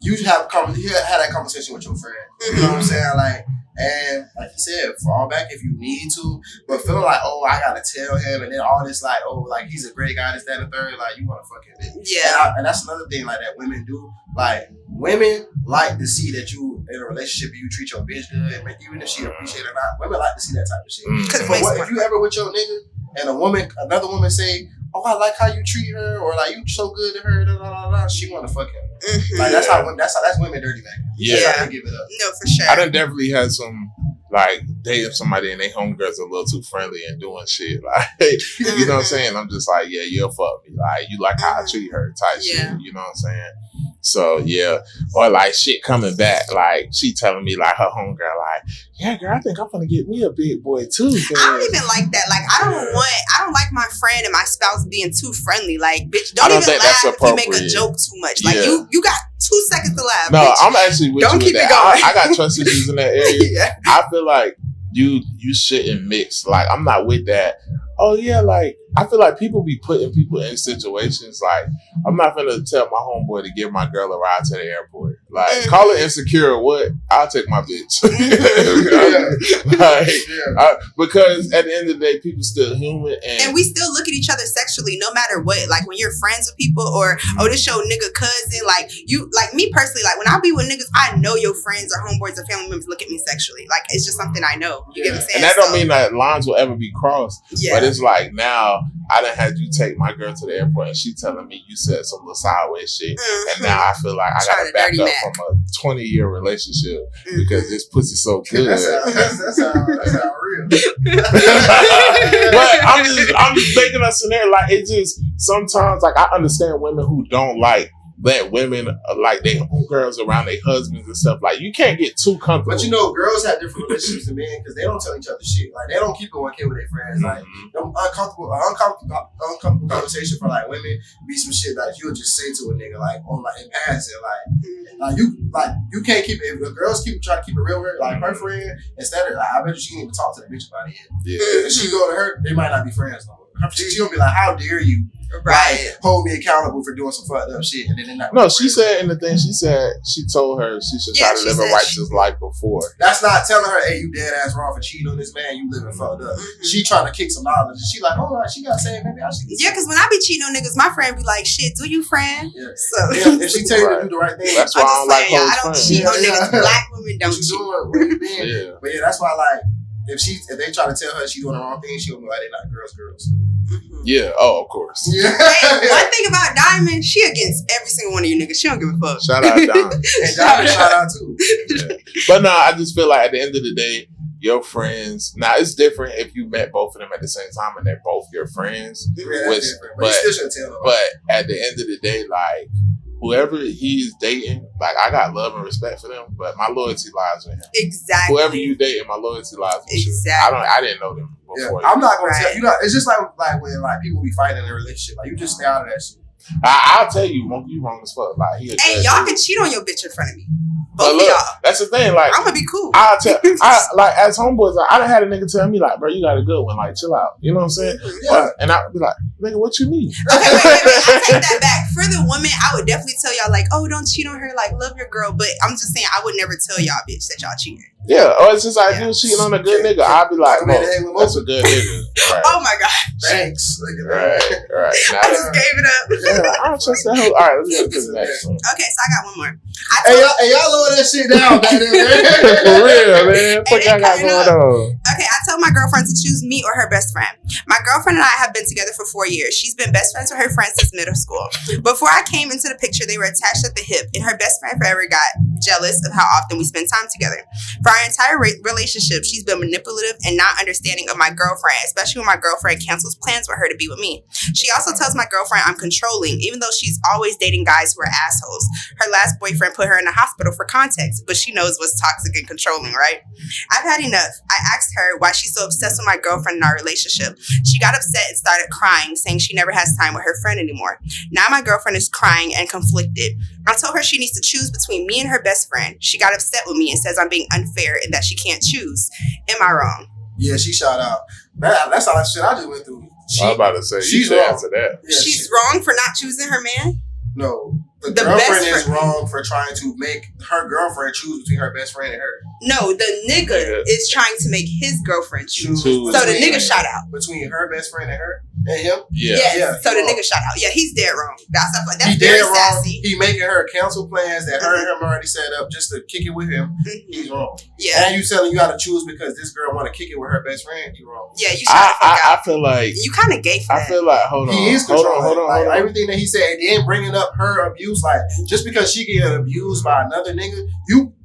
you had that conversation with your friend. You know what I'm saying? Like. And like you said, fall back if you need to, but feeling like, oh, I gotta tell him, and then all this like, oh, like he's a great guy, this, that, and the third, like you want to fuck him. Yeah. And that's another thing like that women do. Like women like to see that you in a relationship, you treat your bitch good, and even if she appreciate it or not, women like to see that type of shit. But if you ever with your nigga and another woman say, oh, I like how you treat her, or like you so good to her, she want to fuck him. Like that's women dirty back. Yeah. Give it up. No, for sure. I done definitely had some like dating somebody and they homegirls a little too friendly and doing shit. Like you know what I'm saying? I'm just like, yeah, you'll fuck me. Like you like how I treat her type shit. You know what I'm saying? So yeah. Or like shit coming back, like she telling me like her homegirl, like, yeah, girl, I think I'm gonna get me a big boy too. Girl. I don't even like that. Like I don't like my friend and my spouse being too friendly. Like, bitch, don't even laugh if you make a joke too much. Like you got 2 seconds to laugh. No, bitch. I'm actually with don't you keep with it that. going. I got trust issues in that area. I feel like you shouldn't mix. Like I'm not with that. Oh yeah, like I feel like people be putting people in situations like I'm not gonna tell my homeboy to give my girl a ride to the airport. Like call it insecure or what? I'll take my bitch. Because at the end of the day, people still human and we still look at each other sexually no matter what. Like when you're friends with people or this your nigga cousin, like you like me personally, like when I be with niggas, I know your friends or homeboys or family members look at me sexually. Like it's just something I know. You get what I'm saying? And that don't mean that lines will ever be crossed. Yeah. But it's like now I done had you take my girl to the airport and she telling me you said some little sideways shit. And now I feel like I gotta back up from a 20-year relationship because this pussy so good. That's how real. But I'm just making a scenario like it just sometimes like I understand women who don't like let women like they girls around their husbands and stuff. Like you can't get too comfortable. But you know, girls have different relationships than men because they don't tell each other shit. Like they don't keep it 1K with their friends. Like them uncomfortable conversation for like women be some shit that you'll just say to a nigga like on like in passing. Like you can't keep it. If the girls try to keep it real with her, like her friend, instead of like, I bet you she didn't even talk to that bitch about it yet. Yeah. If she go to her, they might not be friends no more. She gonna be like, how dare you? Right. Like, hold me accountable for doing some fucked up shit, and then they're not. No, she said in the thing, she told her she should try to live a righteous life before. That's not telling her, hey, you dead ass wrong for cheating on this man, you living fucked up. She trying to kick some knowledge. She like, oh, she got saved, maybe I should. Yeah, because when I be cheating on niggas, my friend be like, shit, do you, friend? Yeah. So if she tell you to do the right thing, that's why I don't like I don't cheat on niggas. Black women don't cheat. Where you been? But yeah, that's why like if they try to tell her she doing the wrong thing, she'll be like, they not girls. Yeah. Oh, of course. Yeah. Hey, one thing about Diamond, she against every single one of you niggas. She don't give a fuck. Shout out Diamond. And Diamond shout out too. Yeah. But no, I just feel like at the end of the day, your friends. Now it's different if you met both of them at the same time and they're both your friends. Yeah, But you still shouldn't tell them. But at the end of the day, like whoever he's dating, like I got love and respect for them, but my loyalty lies with him. Exactly. Whoever you dating, my loyalty lies with you. Exactly. I didn't know them before. Yeah. I'm not gonna tell you. Know, it's just like when like people be fighting in a relationship. Like you just stay out of that shit. I'll tell you, Monkey, you wrong as fuck. Like hey, y'all can cheat on your bitch in front of me. But Both look, of y'all. that's the thing. Like I'm gonna be cool. I'll tell. Like as homeboys, like, I done had a nigga tell me like, bro, you got a good one. Like chill out. You know what I'm saying? Yeah. And I'd be like, nigga, what you mean? Okay, wait. I take that back. For the woman, I would definitely tell y'all like, oh, don't cheat on her. Like, love your girl. But I'm just saying, I would never tell y'all bitch that y'all cheating. Yeah, or it's just like you cheating on a good nigga. I'd be like, no, that's a good nigga. Right. Oh my god. Thanks. Right. Now, I just gave it up. Yeah, I don't trust that whole. All right, let's go to the next one. Okay, so I got one more. Hey, y'all lower that shit down back there, man. For real, man. What y'all got going on? Okay, I told my girlfriend to choose me or her best friend. My girlfriend and I have been together for 4 years. She's been best friends with her friends since middle school. Before I came into the picture, they were attached at the hip, and her best friend forever got jealous of how often we spend time together. For our entire relationship, she's been manipulative and not understanding of my girlfriend, especially when my girlfriend cancels plans for her to be with me. She also tells my girlfriend I'm controlling, even though she's always dating guys who are assholes. Her last boyfriend put her in the hospital for context, but she knows what's toxic and controlling, right? I've had enough. I asked her why she's so obsessed with my girlfriend in our relationship. She got upset and started crying, saying she never has time with her friend anymore. Now my girlfriend is crying and conflicted. I told her she needs to choose between me and her best friend. She got upset with me and says I'm being unfair and that she can't choose. Am I wrong? Yeah, she shot out. That's all that shit I just went through. I was about to say, she's you should wrong. answer that. Yeah, She's wrong for not choosing her man? No. The best girlfriend is friend. wrong for trying to make her girlfriend choose between her best friend and her. No, the nigga is trying to make his girlfriend choose. So the nigga shot out. Between her best friend and her? And him? Yeah. Yes. Yeah, So the wrong. nigga shot out. Yeah, he's dead wrong. That's He very dead wrong. sassy. He making her cancel plans that her and him already set up just to kick it with him. He's wrong. Yeah. And you telling you got to choose because this girl want to kick it with her best friend. You wrong. Yeah, you shot the fuck out. I feel like You kind of gay for I that. feel like hold on. He is Hold controlling. on. Like, everything that he said, and then bringing up her abuse. Like just because she get abused by another nigga,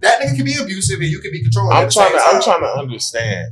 that nigga can be abusive and you can be controlling. I'm trying to understand.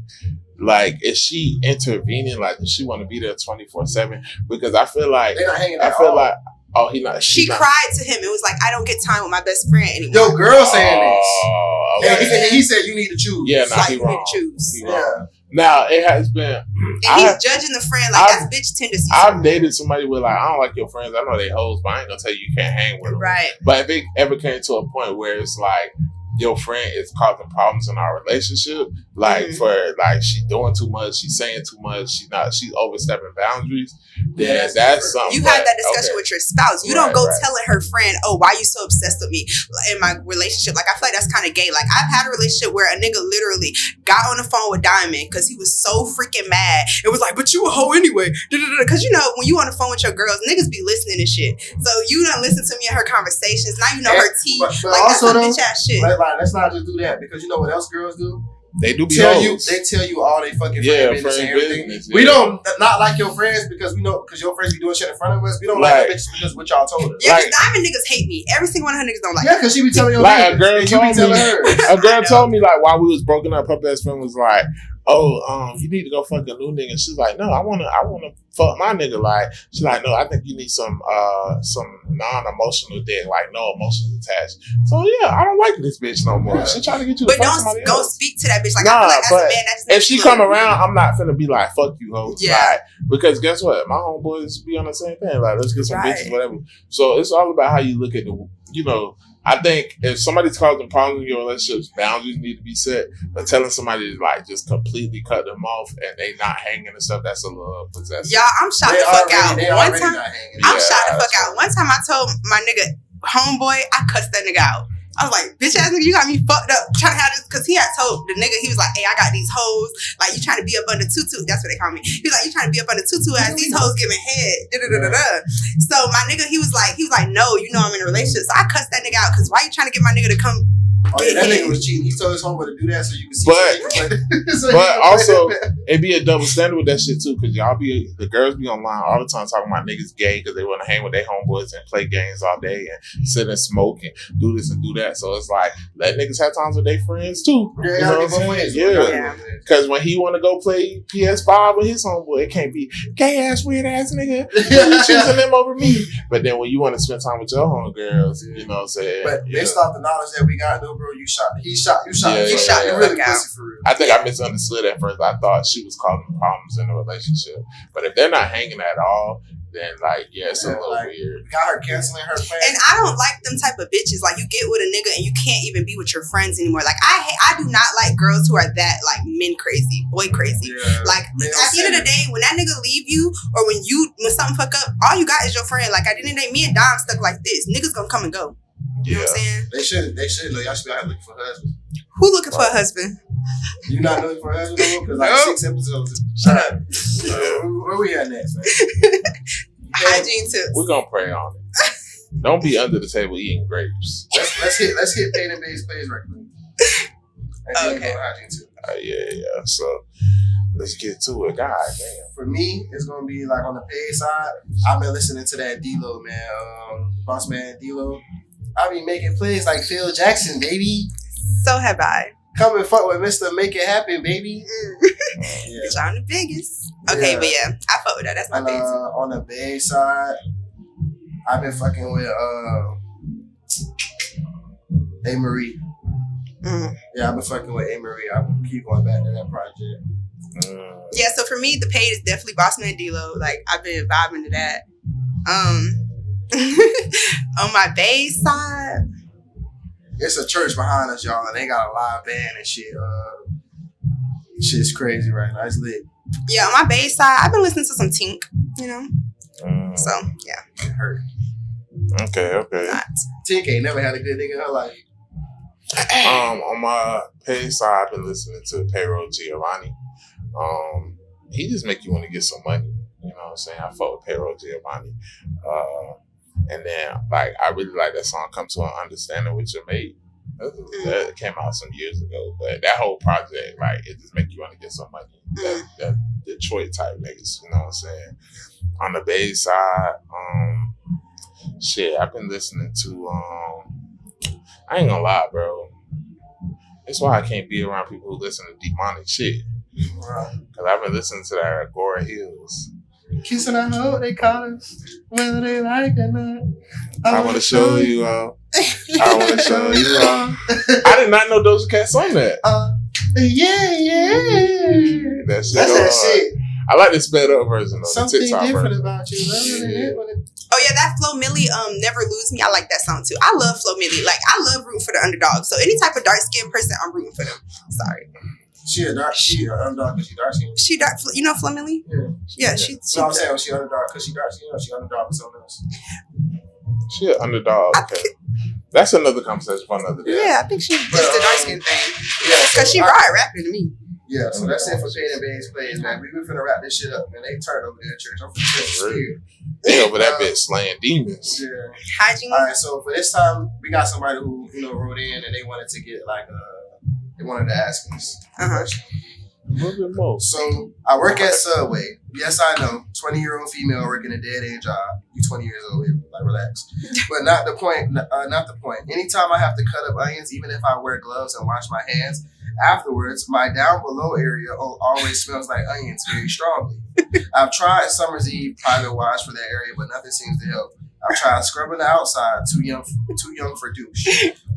Like, is she intervening? Like, does she want to be there 24/7? Because I feel like They're not hanging out. like, oh, he not. She cried to him. It was like, I don't get time with my best friend anymore. Yo, girl saying this. Oh, okay. And he said you need to choose. Yeah, It's nah, like he you need wrong. to choose. He wrong. Now it has been. And he's judging the friend like that's bitch tendencies. I've dated somebody with like, I don't like your friends. I know they hoes, but I ain't gonna tell you you can't hang with them. Right. But if it ever came to a point where it's like your friend is causing problems in our relationship, like for like she doing too much, she's saying too much, she's overstepping boundaries, then that's something. You had that discussion with your spouse. You don't go telling her friend, oh, why you so obsessed with me in my relationship? Like, I feel like that's kind of gay. Like, I've had a relationship where a nigga literally got on the phone with Diamond because he was so freaking mad. It was like, but you a hoe anyway. Because, you know, when you on the phone with your girls, niggas be listening and shit. So you done listen to me in her conversations. Now you know her tea. But like, also, that's some bitch ass shit. like, let's not just do that because you know what else girls do? They do be They hoes. tell you all they fucking Yeah, friend business and friend everything. business, We yeah. don't not like your friends because we know because your friends be doing shit in front of us. We don't like them bitches because what y'all told us. Yeah, because like- Diamond niggas hate me. Every single one of her niggas don't like Yeah, me. because she be telling your Like, a business, girl and you be told telling me- her. A girl told me like while we was broken up, her best friend was like, "Oh, you need to go fuck a new nigga." She's like, "No, I wanna fuck my nigga." Like, she's like, "No, I think you need some non-emotional dick, like no emotions attached." So yeah, I don't like this bitch no more. She trying to get you to But fuck somebody don't else. speak to that bitch. Like, Nah, I feel like as a but man, that's if she come around, I'm not finna be like, "Fuck you, hoe." Yeah. Like, because guess what? My homeboys be on the same thing. Like, let's get some Right. bitches, whatever. So it's all about how you look at the you know, I think if somebody's causing problems in your relationships, boundaries need to be set. But telling somebody to like just completely cut them off and they not hanging and stuff, that's a little possessive. Y'all, I'm shocked the fuck out. One time, I'm Yeah, shocked the fuck out. One time I told my nigga homeboy, I cussed that nigga out. I was like, bitch ass nigga, you got me fucked up trying to have this. Because he had told the nigga, he was like, hey, I got these hoes. Like, you trying to be up under tutu. That's what they call me. He was like, you trying to be up under tutu as these hoes giving head. Da-da-da-da-da. So my nigga, he was like, no, you know I'm in a relationship. So I cussed that nigga out because why you trying to get my nigga to come? Oh, yeah, that nigga was cheating. He told his homeboy to do that so you can see. But also, it be a double standard with that shit too, because the girls be online all the time talking about niggas gay because they want to hang with their homeboys and play games all day and sit and smoke and do this and do that. So it's like, let niggas have times with their friends too. Yeah, you know what I'm saying? Yeah. Because when he want to go play PS5 with his homeboy, it can't be gay ass, weird ass nigga. You choosing them over me. But then when you want to spend time with your homegirls, you know what I'm saying? But based off the knowledge that we got, though, bro, you shot. He shot. You shot. Yeah, You shot. You really pussy for real. I think I misunderstood at first. I thought she was causing problems in the relationship. But if they're not hanging at all, then like, yeah, it's a little weird. Got her canceling her plans. And I don't like them type of bitches. Like, you get with a nigga and you can't even be with your friends anymore. Like, I do not like girls who are that like men crazy, boy crazy. Yeah, like at the end of the day, when that nigga leave you or when something fuck up, all you got is your friend. Like at the end of the day, me and Dom stuck like this. Niggas gonna come and go. You know what I'm saying? They should. Look, y'all should be out looking for a husband. Who looking for a husband? You not looking for a husband? Because like 6 episodes. Shut up. Where we at next, man? Hygiene Tip. We're gonna pray on it. Don't be under the table eating grapes. Let's hit Paid N Bazed plays right quick. And then go to Hygiene Tip. Yeah. So let's get to it. God damn. For me, it's gonna be like on the paid side. I've been listening to that D-Lo, man. Boss man D-Lo. I be making plays like Phil Jackson, baby. So have I. Come and fuck with Mr. Make It Happen, baby. Bitch, I'm the biggest. Okay, but yeah, I fuck with that. That's my favorite. On the Bay side, I've been fucking with A. Marie. Yeah, I've been fucking with A. Marie. I keep going back to that project. Yeah, so for me, the Paid is definitely Boss Man D-Lo. Like, I've been vibing to that. On my Bay side, it's a church behind us, y'all, and they got a live band and shit. Shit's crazy right now. It's lit. Yeah, on my Bay side, I've been listening to some Tink, you know? So, yeah. It hurt. Okay. Tink ain't never had a good nigga in her life. On my pay side, I've been listening to Payroll Giovanni. He just make you want to get some money. You know what I'm saying? I fuck with Payroll Giovanni. And then, like, I really like that song, Come to an Understanding with Your Mate. That came out some years ago. But that whole project, like, it just make you want to get some money. That Detroit type niggas, you know what I'm saying? On the Bay side, I've been listening to, I ain't gonna lie, bro. That's why I can't be around people who listen to demonic shit. Because I've been listening to that Agora Hills. Kissing a hoe, they call us, whether they like it or not. I want to show you all. I want to show you all. I did not know Doja Cat sung that. Yeah. That's that shit. I like the sped up version of something the TikTok different version. about you. Oh yeah, that Flo Milli, Never Lose Me. I like that song too. I love Flo Milli. Like, I love rooting for the underdog. So any type of dark skinned person, I'm rooting for them. Sorry. She an underdog because she dark skinned. She dark. You know Flo Milli? Yeah. She. No, I'm saying she underdog because she dark skinned. She underdog for something else. She an underdog. Okay. That's another conversation for another day. Yeah, I think she just the dark skin thing. Yeah, because she right rapping to me. Yeah, so that's it for Paid N Bazed plays, man. We finna wrap this shit up, man. They turned over there at church. I'm finna scared. They over that bitch slaying demons. Yeah. Hygiene. All right, so for this time, we got somebody who wrote in and they wanted to get they wanted to ask us a question. A little bit more. So I work at Subway. Yes, I know. 20-year-old female working a dead-end job. You 20 years old, like relax. But not the point. Not the point. Anytime I have to cut up onions, even if I wear gloves and wash my hands, afterwards, my down below area always smells like onions very strongly. I've tried Summer's Eve private wash for that area, but nothing seems to help. I've tried scrubbing the outside, too young for douche,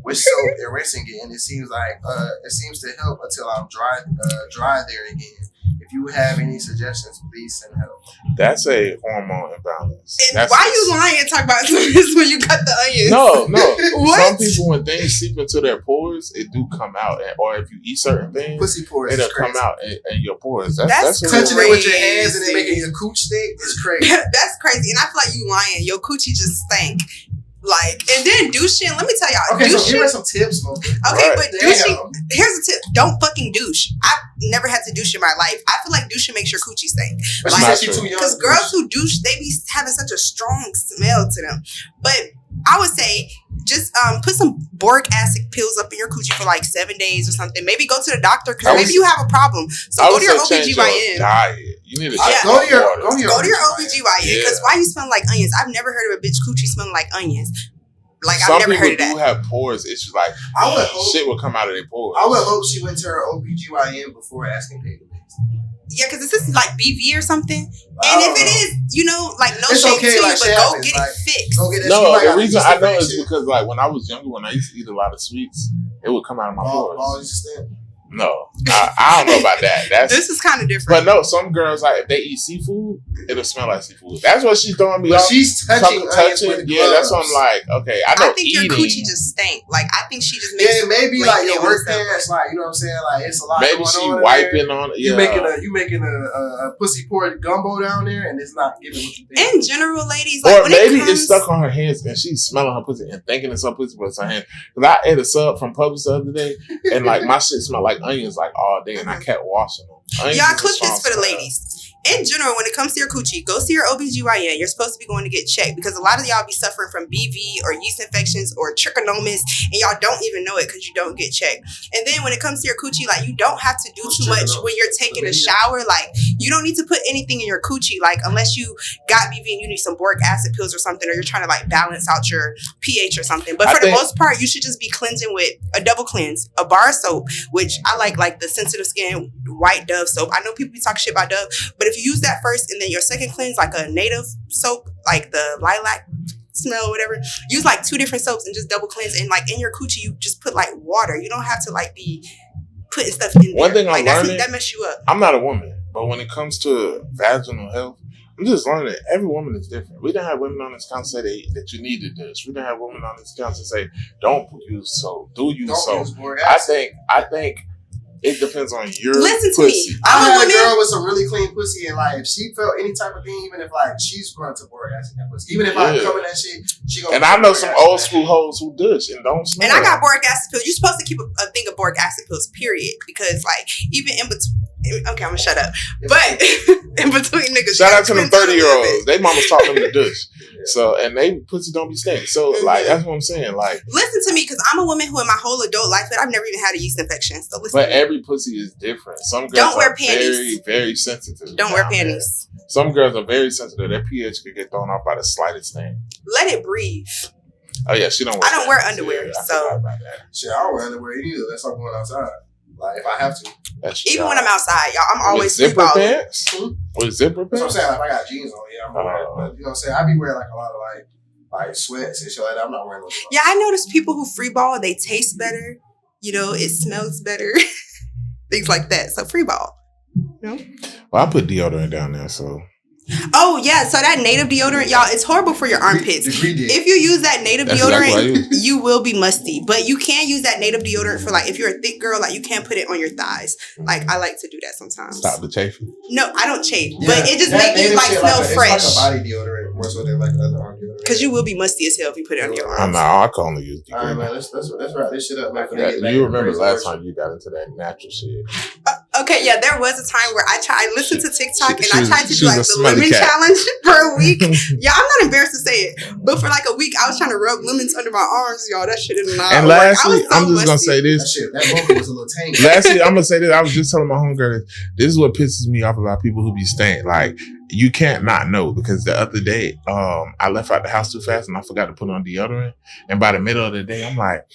with soap and rinsing it, and it seems to help until I'm dry there again. If you have any suggestions, please send help. That's a hormone imbalance. And why you lying and talk about this when you cut the onions? No. What? Some people, when things seep into their pores, it do come out. Or if you eat certain things, Pussy pores, it'll come out in your pores. That's touching it with your hands and then making your cooch stink is crazy. That's crazy. And I feel like you lying. Your coochie just stank. Like, and then douching, let me tell y'all. Okay, douching, so here are some tips, Mo. Okay, right. but douching, here's a tip. Don't fucking douche. I've never had to douche in my life. I feel like douching makes your coochie stink. But like, she's too young. because girls who douche, they be having such a strong smell to them. But I would say just put some boric acid pills up in your coochie for like 7 days or something. Maybe go to the doctor because maybe you have a problem. So go to your OBGYN. You need to go to your OBGYN because why you smell like onions? I've never heard of a bitch coochie smelling like onions. Like, I've never heard of that. Some people do have pores. It's just like shit will come out of their pores. I would hope she went to her OBGYN before asking Paid N Bazed. Yeah, because this is like BV or something. And if it is, like, no it's shame okay, to you, like, but go get it fixed. Go get it. No, the reason I know is because, like, when I was younger, when I used to eat a lot of sweets, it would come out of my pores. No, I don't know about that. This is kind of different. But no, some girls, like, if they eat seafood, it'll smell like seafood. That's what she's throwing me off. She's touching. Yeah, that's what I'm like. Okay, I know. I think your coochie just stank. Like, I think she just makes maybe like your work pants. Like, you know what I'm saying? Like, it's a lot. Maybe she wiping on it. Yeah. You making a pussy port gumbo down there, and it's not giving what you think. In general, ladies, like, or maybe it's stuck on her hands, and she's smelling her pussy and thinking it's her pussy, but it's her hand. Because I ate a sub from Publix the other day, and like my shit smelled like onions like all day, and I kept washing them. Y'all clip this for the ladies. In general, when it comes to your coochie, go see your OBGYN. You're supposed to be going to get checked because a lot of y'all be suffering from BV or yeast infections or trichomonas, and y'all don't even know it because you don't get checked. And then when it comes to your coochie, like, you don't have to do too much when you're taking a shower. Like, you don't need to put anything in your coochie, like, unless you got BV and you need some boric acid pills or something, or you're trying to, like, balance out your pH or something. But for the most part, you should just be cleansing with a double cleanse, a bar soap, which I like the sensitive skin white Dove soap. I know people be talking shit about Dove, but if you use that first and then your second cleanse, like a native soap, like the lilac smell or whatever, use like 2 different soaps and just double cleanse. And like in your coochie, you just put like water. You don't have to like be putting stuff in there. One thing like, I'm learning, that mess you up. I'm not a woman, but when it comes to vaginal health, I'm just learning that every woman is different. We didn't have women on this council say that you needed this. We didn't have women on this council say don't use soap, do use soap. I think it depends on your Listen to pussy. me. I had a girl with some really clean pussy, and like if she felt any type of thing, even if like she's going to boric acid in that pussy, even if I'm coming that shit, she gonna. And I know some old school hoes who douche and don't smell. And I got boric acid pills. You're supposed to keep a thing of boric acid pills, period, because like even in between. Okay, I'm gonna shut up. But in between niggas, shout out to them 30-year-olds. They mamas taught them to douche. So, and they pussy don't be stink. So, like, that's what I'm saying. Like, listen to me, because I'm a woman who, in my whole adult life, I've never even had a yeast infection. So listen. But every pussy is different. Some girls don't wear are panties. very, very sensitive. Don't wear panties. Some girls are very sensitive. Their pH could get thrown off by the slightest thing. Let it breathe. Oh yeah, she don't wear. I don't wear underwear, so. Shit, I don't wear underwear either. Unless I'm going outside. Like if I have to. Even when I'm outside, y'all, I'm always with zipper pants. With zipper pants. That's what I'm saying. Like if I got jeans on, yeah, I'm wearing. But you know what I'm saying? I be wearing like a lot of like sweats and shit like that. I'm not wearing those. Yeah, I noticed people who free ball, they taste better. You know, it smells better. Things like that. So free ball. You know? Well, I put deodorant down there, so. Oh yeah, so that native deodorant, y'all, it's horrible for your armpits. If you use that native deodorant, you will be musty. But you can use that native deodorant for like if you're a thick girl, like you can't put it on your thighs. Like I like to do that sometimes. Stop the chafing. No, I don't chafe, but it just makes you like smell fresh. It's like a body deodorant more so than like another arm deodorant. Because you will be musty as hell if you put it on your arms. I can only use deodorant. All right, man, let's wrap this shit up, man. You remember last time you got into that natural shit? Okay, yeah, there was a time where I listened to TikTok and I tried to do like the lemon challenge for a week. Yeah, I'm not embarrassed to say it, but for like a week, I was trying to rub lemons under my arms, y'all. That shit is not. And lastly, I'm just gonna say this. That vocal was a little tangy. Lastly, I'm gonna say this. I was just telling my homegirl, this is what pisses me off about people who be staying. Like, you can't not know, because the other day, I left out the house too fast and I forgot to put on deodorant. And by the middle of the day, I'm like,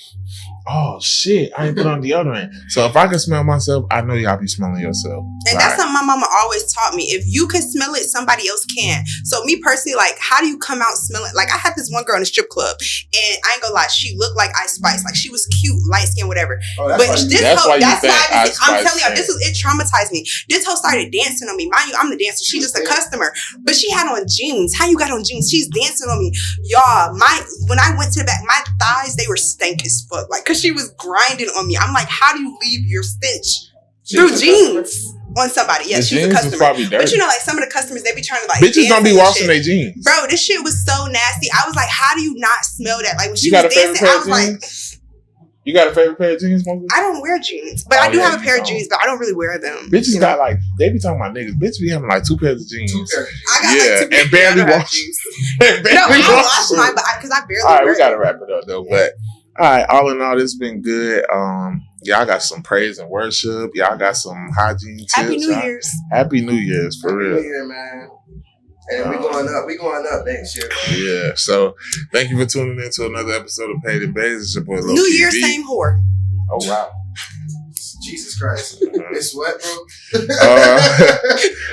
oh shit, I ain't put on deodorant. So if I can smell myself, I know y'all be smelling yourself. And that's something my mama always taught me. If you can smell it, somebody else can. So me personally, like, how do you come out smelling? Like, I had this one girl in a strip club, and I ain't gonna lie, she looked like Ice Spice. Like, she was cute, light skin, whatever. But that's why I'm telling y'all, it traumatized me. This hoe started dancing on me. Mind you, I'm the dancer. She's just a customer. But she had on jeans. How you got on jeans? She's dancing on me. Y'all, when I went to the back, my thighs, they were stank as fuck. Like, cause she was grinding on me. I'm like, how do you leave your stench through jeans on somebody? Yes, she's a customer. But you know, like, some of the customers, they be trying to like bitches don't be washing their jeans. Bro, this shit was so nasty. I was like, how do you not smell that? Like, when she was dancing, I was like, you got a favorite pair of jeans, Moses? I don't wear jeans, but I do have a pair of jeans, but I don't really wear them. Bitches got like, they be talking about niggas. Bitches be having like 2 pairs of jeans. I got like 2 pairs and barely wash. No, I wash mine, but because I barely. All right, we gotta wrap it up though. But all right, all in all, this been good. Y'all got some praise and worship. Y'all got some hygiene tips. Happy New Year's. Happy New Year's, for real. Happy New Year, man. And we going up. We going up next year. Yeah. So thank you for tuning in to another episode of Paid N Bazed. It's your boy Low New TV. Year, same whore. Oh wow. Jesus Christ. It's what, bro?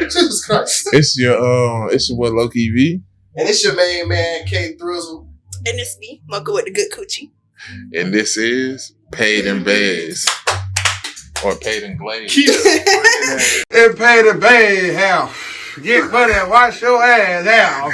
Jesus Christ. It's your boy Low TV. And it's your main man, K Thrizzle. And it's me, Mocha with the good coochie. And this is Paid N Bazed. Or Paid N Glazed. It's Paid N Bazed, hell. Get money and wash your ass out.